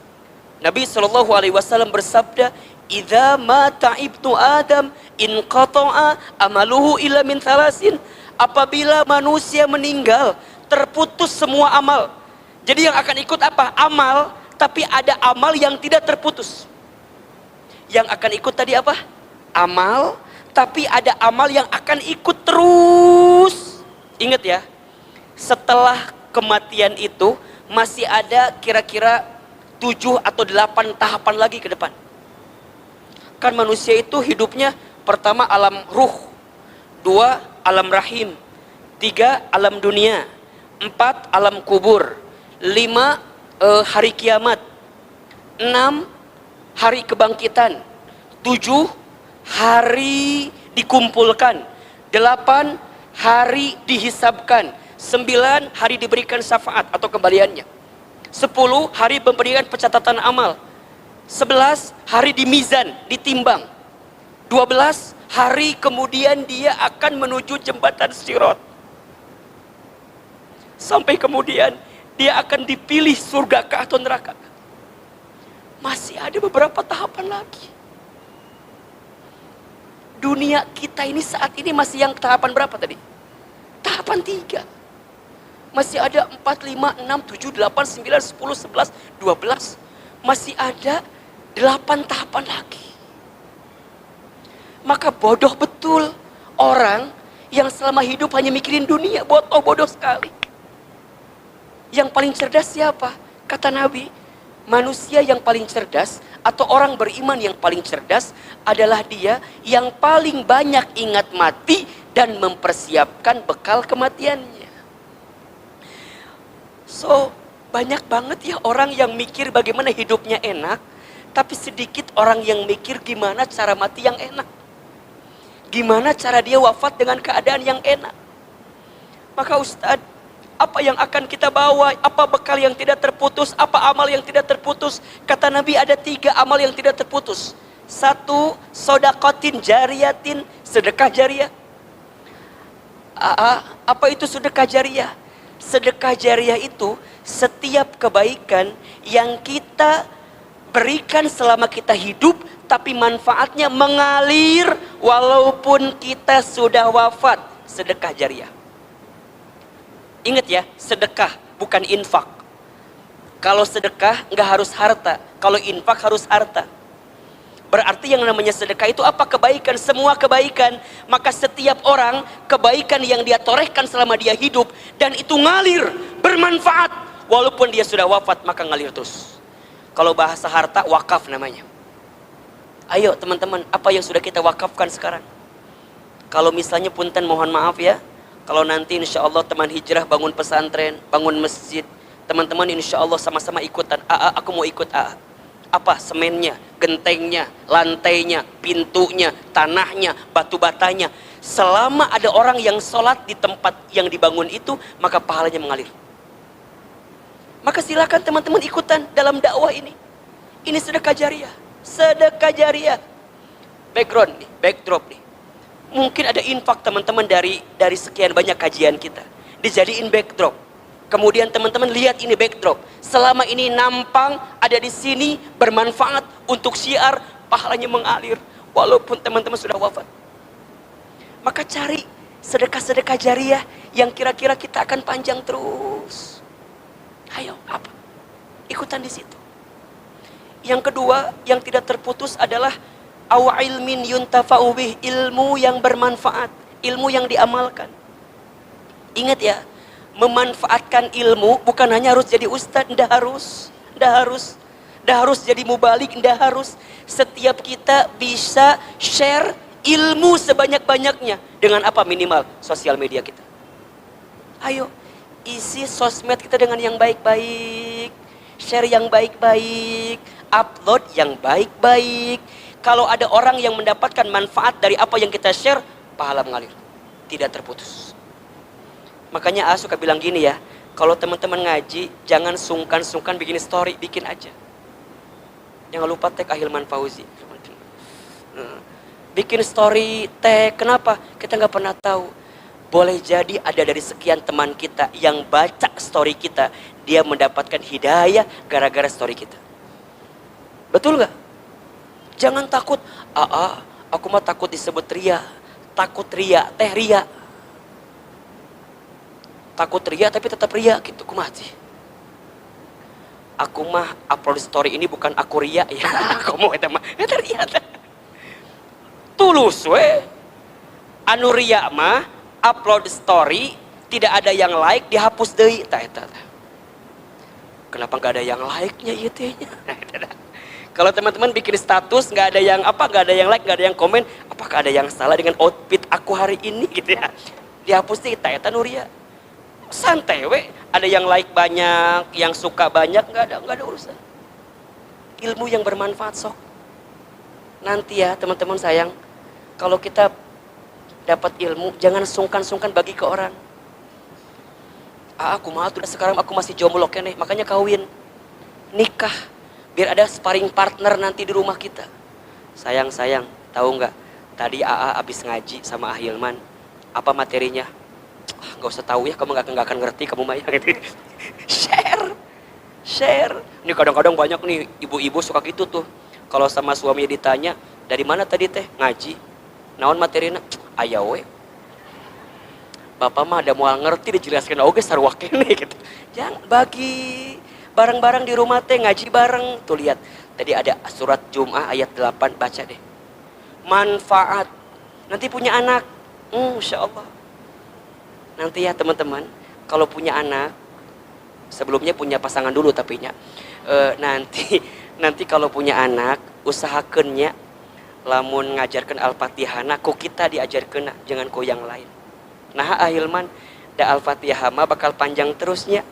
Nabi SAW bersabda, "Idza mata ibnu Adam inqata'a amaluhu illa min thalasin." Apabila manusia meninggal, terputus semua amal. Jadi yang akan ikut apa? Amal, tapi ada amal yang tidak terputus. Yang akan ikut tadi apa? Amal, tapi ada amal yang akan ikut terus. Ingat ya, setelah kematian itu masih ada kira-kira 7 atau 8 tahapan lagi ke depan. Kan manusia itu hidupnya pertama alam ruh, 2 alam rahim, 3 alam dunia, 4 alam kubur, 5 hari kiamat, 6 hari kebangkitan, 7 hari dikumpulkan, 8 hari dihisabkan, 9 hari diberikan syafaat atau kembaliannya, 10 hari pemberian pencatatan amal, 11 hari di mizan, ditimbang, 12 hari kemudian dia akan menuju jembatan Sirat, sampai kemudian dia akan dipilih surga atau neraka. Masih ada beberapa tahapan lagi. Dunia kita ini saat ini masih yang tahapan berapa tadi? Tahapan 3. Masih ada 4, 5, 6, 7, 8, 9, 10, 11, 12. Masih ada 8 tahapan lagi. Maka bodoh betul orang yang selama hidup hanya mikirin dunia. Bodoh sekali. Yang paling cerdas siapa? Kata Nabi, manusia yang paling cerdas atau orang beriman yang paling cerdas adalah dia yang paling banyak ingat mati dan mempersiapkan bekal kematiannya. So, banyak banget ya orang yang mikir bagaimana hidupnya enak, tapi sedikit orang yang mikir gimana cara mati yang enak. Gimana cara dia wafat dengan keadaan yang enak. Maka Ustadz, apa yang akan kita bawa? Apa bekal yang tidak terputus? Apa amal yang tidak terputus? Kata Nabi ada 3 amal yang tidak terputus. 1, sodakotin jariyatin, sedekah jariah. Apa itu sedekah jariah? Sedekah jariah itu setiap kebaikan yang kita berikan selama kita hidup, tapi manfaatnya mengalir walaupun kita sudah wafat. Sedekah jariah. Ingat ya, sedekah bukan infak. Kalau sedekah nggak harus harta, kalau infak harus harta. Berarti yang namanya sedekah itu apa? Kebaikan, semua kebaikan. Maka setiap orang, kebaikan yang dia torehkan selama dia hidup, dan itu ngalir, bermanfaat. Walaupun dia sudah wafat, maka ngalir terus. Kalau bahasa harta, wakaf namanya. Ayo teman-teman, apa yang sudah kita wakafkan sekarang? Kalau misalnya punten mohon maaf ya, kalau nanti insya Allah teman hijrah bangun pesantren, bangun masjid, teman-teman insya Allah sama-sama ikutan. Aku mau ikut apa? Semennya, gentengnya, lantainya, pintunya, tanahnya, batu batanya. Selama ada orang yang sholat di tempat yang dibangun itu, maka pahalanya mengalir. Maka silakan teman-teman ikutan dalam dakwah ini. Ini sedekah jariah. Sedekah jariah. Background nih, backdrop nih. Mungkin ada infak teman-teman dari sekian banyak kajian kita. Dijadiin backdrop. Kemudian teman-teman lihat ini backdrop. Selama ini nampang ada di sini bermanfaat untuk syiar, pahalanya mengalir walaupun teman-teman sudah wafat. Maka cari sedekah-sedekah jariah yang kira-kira kita akan panjang terus. Ayo, apa? Ikutan di situ. Yang kedua, yang tidak terputus adalah aw ilmin yuntafa'u bih, ilmu yang bermanfaat, ilmu yang diamalkan. Ingat ya, memanfaatkan ilmu bukan hanya harus jadi ustadz, ndak harus jadi mubalik, ndak harus. Setiap kita bisa share ilmu sebanyak-banyaknya dengan apa? Minimal sosial media kita. Ayo, isi sosmed kita dengan yang baik-baik, share yang baik-baik, upload yang baik-baik. Kalau ada orang yang mendapatkan manfaat dari apa yang kita share, pahala mengalir, tidak terputus. Makanya suka bilang gini ya, kalau teman-teman ngaji, jangan sungkan-sungkan bikin story, bikin aja. Jangan lupa tag Ahilman Fauzi. Bikin story, tag, kenapa? Kita nggak pernah tahu. Boleh jadi ada dari sekian teman kita yang baca story kita, dia mendapatkan hidayah gara-gara story kita. Betul nggak? Jangan takut, aku mah takut disebut ria. Takut ria, teh ria. Takut ria tapi tetap ria gitu, kumaha sih? Aku mah upload story ini bukan aku ria ya. Aku mau eta mah eta ria. Tulus we. Anu ria mah upload story tidak ada yang like dihapus deui tah eta. Kenapa nggak ada yang like-nya YT-nya? Kalau teman-teman bikin status nggak ada yang apa, nggak ada yang like, nggak ada yang komen, apakah ada yang salah dengan outfit aku hari ini gitu ya? Dihapus deh, eta Nuria. Santai we, ada yang like banyak, yang suka banyak, nggak ada urusan. Ilmu yang bermanfaat sok. Nanti ya teman-teman sayang, kalau kita dapat ilmu, jangan sungkan-sungkan bagi ke orang. Aku mah tuh sekarang aku masih jomblo kene, makanya kawin, nikah, biar ada sparring partner nanti di rumah kita. Sayang, tahu nggak? Tadi AA abis ngaji sama Ahilman, apa materinya? Nggak usah tahu ya, kamu nggak akan ngerti kamu mah gitu. Share. Ini kadang-kadang banyak nih ibu-ibu suka gitu tuh. Kalau sama suaminya ditanya, dari mana tadi teh? Ngaji. Naon materina? Aya we. Bapak mah ada moal ngerti dijelaskan oge sarua kene gitu. Jangan bagi bareng-bareng di rumah teh ngaji bareng. Tuh lihat, tadi ada surat Jum'ah ayat 8, baca deh. Manfaat. Nanti punya anak. Insya Allah. Nanti ya teman-teman, kalau punya anak, sebelumnya punya pasangan dulu tapi nya. Nanti kalau punya anak, usahakannya lamun ngajarkan Al-Fatihah, ku kita diajarkan, jangan ku yang lain. Nah Ahilman, da Al-Fatihah mah bakal panjang terusnya,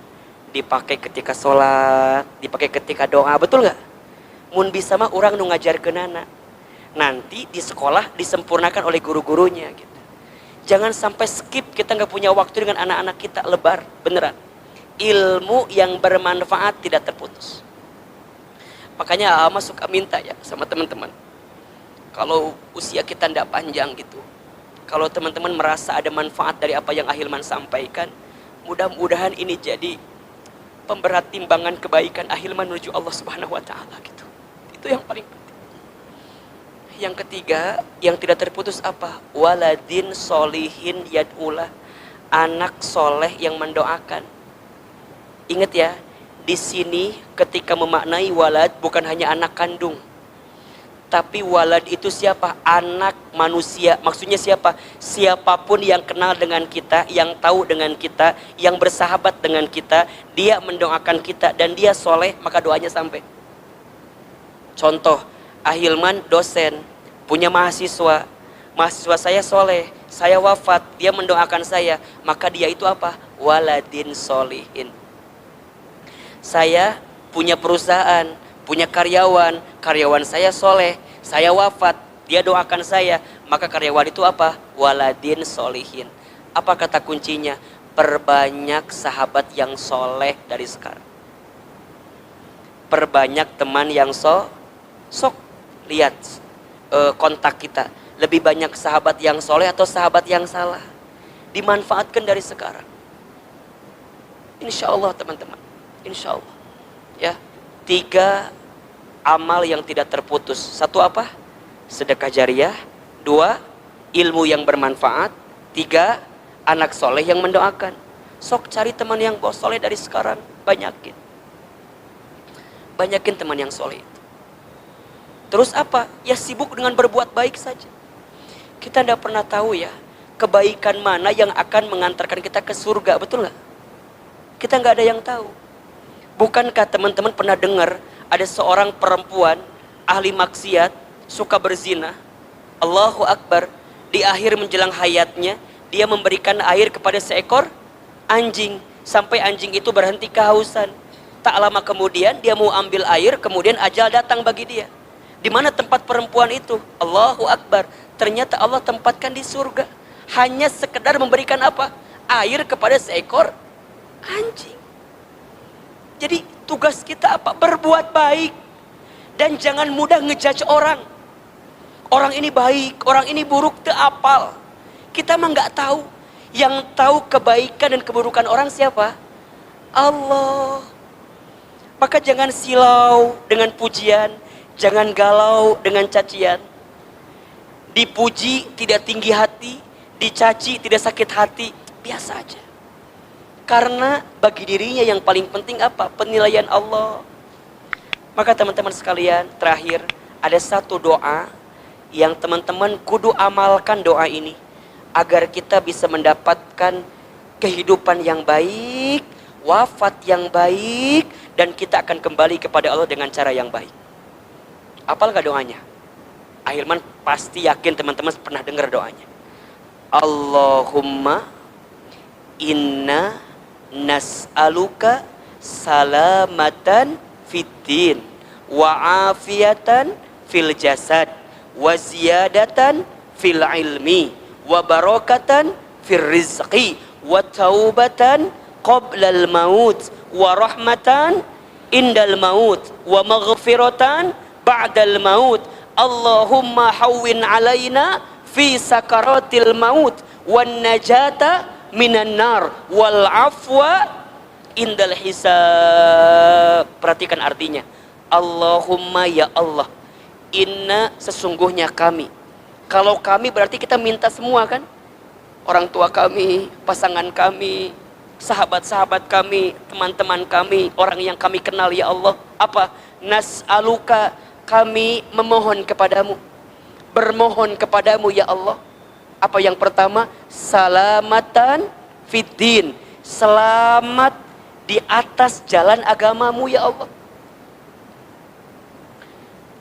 dipakai ketika sholat, dipakai ketika doa, betul nggak? Mun bisa mah orang nu ngajarkeun anak. Nanti di sekolah disempurnakan oleh guru-gurunya gitu. Jangan sampai skip, kita nggak punya waktu dengan anak-anak kita, lebar, beneran. Ilmu yang bermanfaat tidak terputus. Makanya Ama suka minta ya sama teman-teman. Kalau usia kita tidak panjang gitu, kalau teman-teman merasa ada manfaat dari apa yang Ahilman sampaikan, mudah-mudahan ini jadi pemberat timbangan kebaikan Ahilman menuju Allah Subhanahu wa Ta'ala gitu. Itu yang paling penting. Yang ketiga, yang tidak terputus apa? Waladin solihin yad'ulah. Anak soleh yang mendoakan. Ingat ya, di sini ketika memaknai walad bukan hanya anak kandung. Tapi walad itu siapa? Anak manusia. Maksudnya siapa? Siapapun yang kenal dengan kita, yang tahu dengan kita, yang bersahabat dengan kita, dia mendoakan kita dan dia soleh, maka doanya sampai. Contoh, Ahilman dosen, punya mahasiswa. Mahasiswa saya soleh, saya wafat, dia mendoakan saya, maka dia itu apa? Waladin solihin. Saya punya perusahaan, punya karyawan, karyawan saya soleh, saya wafat, dia doakan saya, maka karyawan itu apa? Waladin solihin. Apa kata kuncinya? Perbanyak sahabat yang soleh dari sekarang. Perbanyak teman yang sok lihat kontak kita. Lebih banyak sahabat yang soleh atau sahabat yang salah? Dimanfaatkan dari sekarang. Insya Allah teman-teman. Insya Allah. Ya, 3 amal yang tidak terputus. 1 apa? Sedekah jariah. 2, ilmu yang bermanfaat. 3, anak soleh yang mendoakan. Sok cari teman yang soleh dari sekarang. Banyakin teman yang soleh itu. Terus apa? Ya sibuk dengan berbuat baik saja. Kita tidak pernah tahu ya, kebaikan mana yang akan mengantarkan kita ke surga, betul nggak? Kita nggak ada yang tahu. Bukankah teman-teman pernah dengar ada seorang perempuan ahli maksiat, suka berzina, Allahu Akbar, di akhir menjelang hayatnya, dia memberikan air kepada seekor anjing, sampai anjing itu berhenti kehausan. Tak lama kemudian dia mau ambil air, kemudian ajal datang bagi dia. Di mana tempat perempuan itu? Allahu Akbar. Ternyata Allah tempatkan di surga. Hanya sekedar memberikan apa? Air kepada seekor anjing. Jadi tugas kita apa? Berbuat baik. Dan jangan mudah ngejudge orang. Orang ini baik, orang ini buruk, teu apal. Kita mah nggak tahu. Yang tahu kebaikan dan keburukan orang siapa? Allah. Maka jangan silau dengan pujian. Jangan galau dengan cacian. Dipuji tidak tinggi hati, dicaci tidak sakit hati, biasa aja. Karena bagi dirinya yang paling penting apa? Penilaian Allah. Maka teman-teman sekalian, terakhir ada satu doa yang teman-teman kudu amalkan doa ini agar kita bisa mendapatkan kehidupan yang baik wafat yang baik, dan kita akan kembali kepada Allah dengan cara yang baik. Apal gak doanya? Ahilman pasti yakin teman-teman pernah dengar doanya. Allahumma inna nas'aluka salamatan fiddin wa afiyatan fil jasad wa ziyadatan fil ilmi wa barakatan fil rizqi wa taubatan qoblal maut wa rahmatan indal maut wa maghfiratan ba'dal maut. Allahumma hawwin alaina fi sakaratil maut wan najata minan nar wal afwa indal hisab. Perhatikan artinya. Allahumma, ya Allah, inna, sesungguhnya kami. Kalau kami berarti kita minta semua kan? Orang tua kami, pasangan kami, sahabat-sahabat kami, teman-teman kami, orang yang kami kenal, ya Allah. Apa? Nas'aluka, kami memohon kepadamu, bermohon kepadamu ya Allah. Apa yang pertama? Salamatan fiddin, selamat di atas jalan agamamu ya Allah.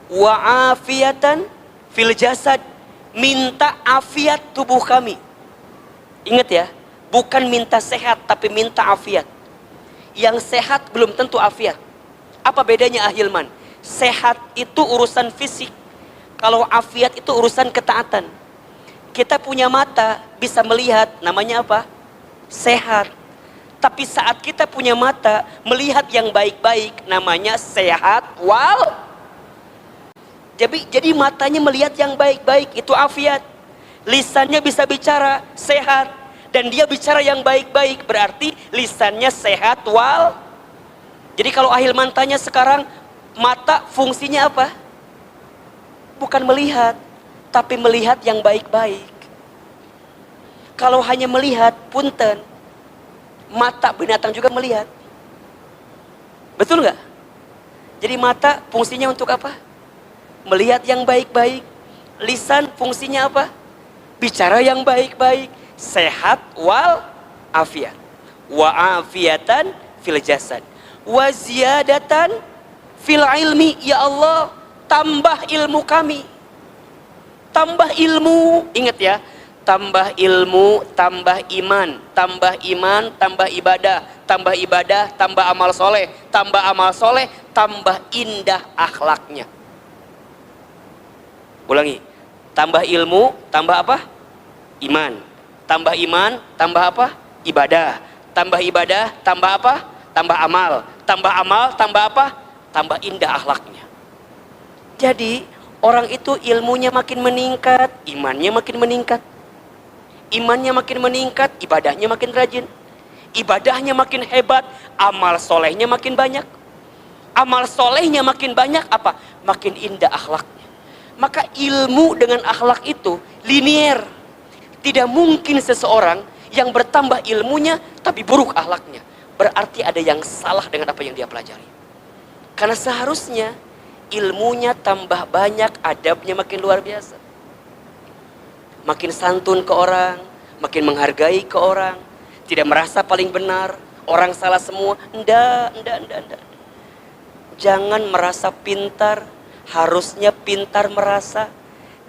Wa afiatan fil jasad, minta afiat tubuh kami. Ingat ya, bukan minta sehat tapi minta afiat. Yang sehat belum tentu afiat. Apa bedanya Ahilman? Sehat itu urusan fisik, kalau afiat itu urusan ketaatan. Kita punya mata bisa melihat, namanya apa? Sehat. Tapi saat kita punya mata melihat yang baik-baik, namanya sehat wal. Jadi matanya melihat yang baik-baik, itu afiat. Lisannya bisa bicara, sehat. Dan dia bicara yang baik-baik, berarti lisannya sehat wal. Jadi kalau Ahilman tanya sekarang, mata fungsinya apa? Bukan melihat, tapi melihat yang baik-baik. Kalau hanya melihat, punten, mata binatang juga melihat. Betul nggak? Jadi mata fungsinya untuk apa? Melihat yang baik-baik. Lisan fungsinya apa? Bicara yang baik-baik. Sehat wal afiat. Wa afiatan fil jasad. Wa ziyadatan fil ilmi, ya Allah, tambah ilmu kami. Tambah ilmu, ingat ya, tambah ilmu, tambah iman, tambah iman, tambah ibadah, tambah ibadah, tambah amal soleh, tambah amal soleh, tambah indah akhlaknya. Ulangi, tambah ilmu, tambah apa? Iman. Tambah iman, tambah apa? Ibadah. Tambah ibadah, tambah apa? Tambah amal. Tambah amal, tambah apa? Tambah indah akhlaknya. Jadi orang itu ilmunya makin meningkat, imannya makin meningkat. Imannya makin meningkat, ibadahnya makin rajin. Ibadahnya makin hebat, amal solehnya makin banyak. Amal solehnya makin banyak, apa? Makin indah akhlaknya. Maka ilmu dengan akhlak itu linier. Tidak mungkin seseorang yang bertambah ilmunya tapi buruk akhlaknya. Berarti ada yang salah dengan apa yang dia pelajari. Karena seharusnya ilmunya tambah banyak, adabnya makin luar biasa. Makin santun ke orang, makin menghargai ke orang, tidak merasa paling benar, orang salah semua. Enggak. Jangan merasa pintar, harusnya pintar merasa.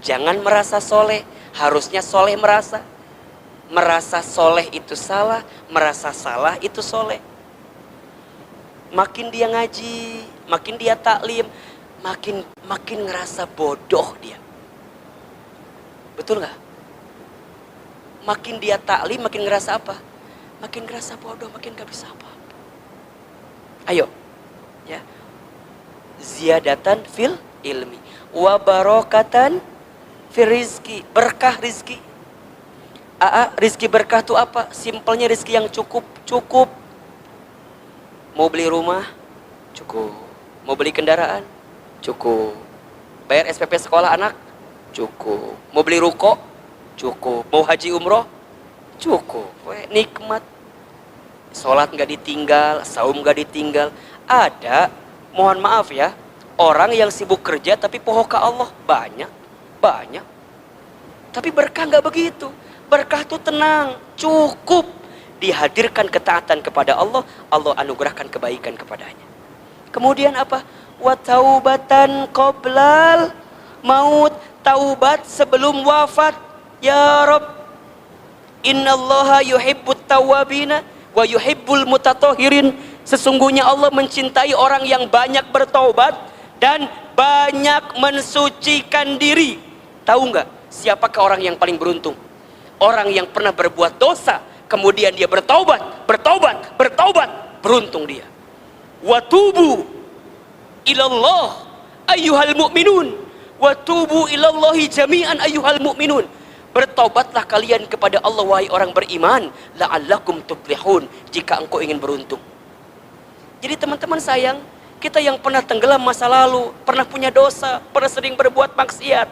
Jangan merasa soleh, harusnya soleh merasa. Merasa soleh itu salah, merasa salah itu soleh. Makin dia ngaji, makin dia taklim, makin ngerasa bodoh dia. Betul nggak? Makin dia taklim, makin ngerasa apa? Makin ngerasa bodoh, makin gak bisa apa-apa. Ayo, ya. Ziyadatan fil ilmi, wa barokatan fil rizki, berkah rizki. Rizki berkah itu apa? Simpelnya rizki yang cukup. Mau beli rumah? Cukup. Mau beli kendaraan? Cukup. Bayar SPP sekolah anak? Cukup. Mau beli ruko? Cukup. Mau haji umroh? Cukup. Nikmat. Sholat gak ditinggal, saum gak ditinggal. Ada, mohon maaf ya, orang yang sibuk kerja tapi poho ke Allah. Banyak. Tapi berkah gak begitu. Berkah tuh tenang, cukup. dihadirkan ketaatan kepada Allah, Allah anugerahkan kebaikan kepadanya. Kemudian apa? Wa taubatan qoblal maut, taubat sebelum wafat. Ya Rabb, innallaha yuhibbut tawwabina wa yuhibbul mutatahhirin. Sesungguhnya Allah mencintai orang yang banyak bertaubat dan banyak mensucikan diri. Tahu nggak siapakah orang yang paling beruntung? Orang yang pernah berbuat dosa kemudian dia bertaubat, beruntung dia. Wa tubu ilallah ayyuhal mu'minun, wa tubu ilallahi jami'an ayyuhal mu'minun. Bertaubatlah kalian kepada Allah wahai orang beriman, la'allakum tuflihun, jika engkau ingin beruntung. Jadi teman-teman sayang, kita yang pernah tenggelam masa lalu, pernah punya dosa, pernah sering berbuat maksiat,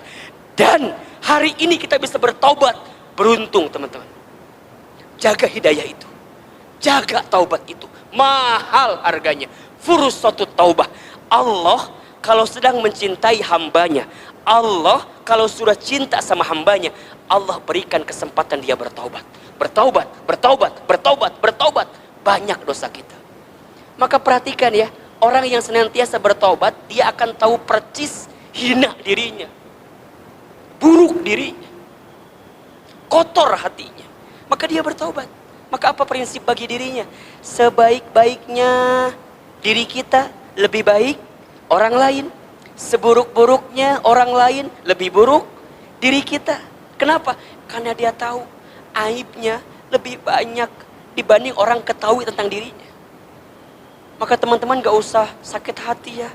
dan hari ini kita bisa bertaubat, beruntung teman-teman. Jaga hidayah itu, jaga taubat itu, mahal harganya. Fursatut taubah. Allah kalau sedang mencintai hambanya, Allah kalau sudah cinta sama hambanya, Allah berikan kesempatan dia bertaubat. Bertaubat. Banyak dosa kita. Maka perhatikan ya, orang yang senantiasa bertaubat, dia akan tahu percis hina dirinya, buruk dirinya, kotor hatinya. Maka dia bertaubat. Maka apa prinsip bagi dirinya? Sebaik-baiknya diri kita lebih baik orang lain, seburuk-buruknya orang lain lebih buruk diri kita. Kenapa? Karena dia tahu aibnya lebih banyak dibanding orang ketahui tentang dirinya. Maka teman-teman gak usah sakit hati ya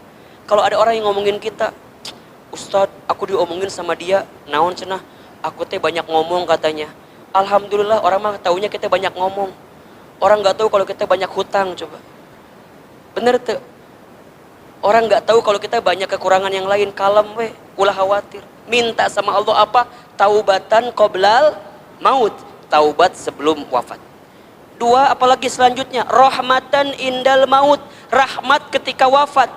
kalau ada orang yang ngomongin kita. Ustadz, aku diomongin sama dia, naon cenah, aku teh banyak ngomong katanya. Alhamdulillah, orang mah taunya kita banyak ngomong. Orang gak tahu kalau kita banyak hutang, coba. Bener tuh. Orang gak tahu kalau kita banyak kekurangan yang lain. Kalem weh, ulah khawatir. Minta sama Allah apa? Taubatan qoblal maut, taubat sebelum wafat. Dua, apalagi selanjutnya, rahmatan indal maut, rahmat ketika wafat.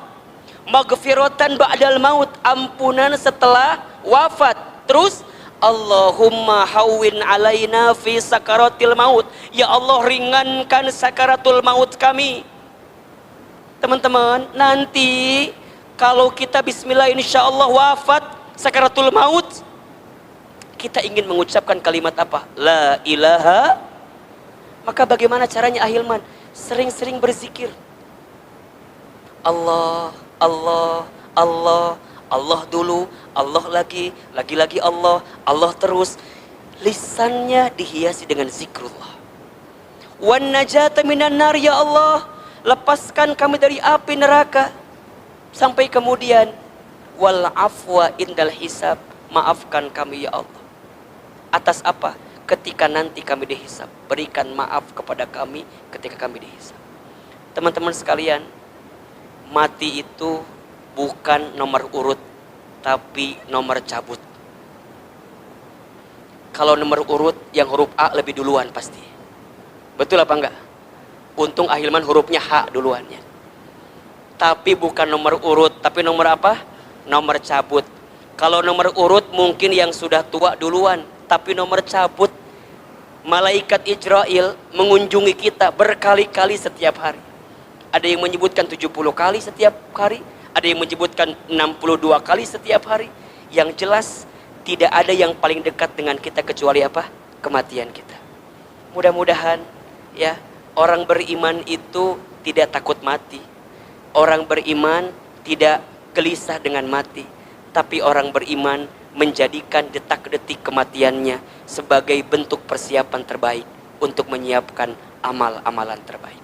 Maghfiratan ba'dal maut, ampunan setelah wafat. Terus, Allahumma hawwin alaina fi sakaratil maut, ya Allah ringankan sakaratul maut kami. Teman-teman, nanti kalau kita bismillah insyaallah wafat sakaratul maut, kita ingin mengucapkan kalimat apa? La ilaha. Maka bagaimana caranya Ahilman? Sering-sering berzikir. Allah, Allah, Allah, Allah dulu, Allah lagi Allah, Allah terus. Lisannya dihiasi dengan zikrullah. Wan najata minan nar, ya Allah, lepaskan kami dari api neraka. Sampai kemudian wal afwa indal hisab, maafkan kami ya Allah. Atas apa? Ketika nanti kami dihisab, berikan maaf kepada kami ketika kami dihisab. Teman-teman sekalian, mati itu bukan nomor urut, tapi nomor cabut. Kalau nomor urut yang huruf A lebih duluan pasti. Betul apa enggak? Untung Ahilman hurufnya H duluannya. Tapi bukan nomor urut, tapi nomor apa? Nomor cabut. Kalau nomor urut mungkin yang sudah tua duluan, tapi nomor cabut, malaikat Israel mengunjungi kita berkali-kali setiap hari. Ada yang menyebutkan 70 kali setiap hari, ada yang menyebutkan 62 kali setiap hari. Yang jelas tidak ada yang paling dekat dengan kita kecuali apa? Kematian kita. Mudah-mudahan ya, orang beriman itu tidak takut mati. Orang beriman tidak gelisah dengan mati. Tapi orang beriman menjadikan detak-detik kematiannya sebagai bentuk persiapan terbaik untuk menyiapkan amal-amalan terbaik.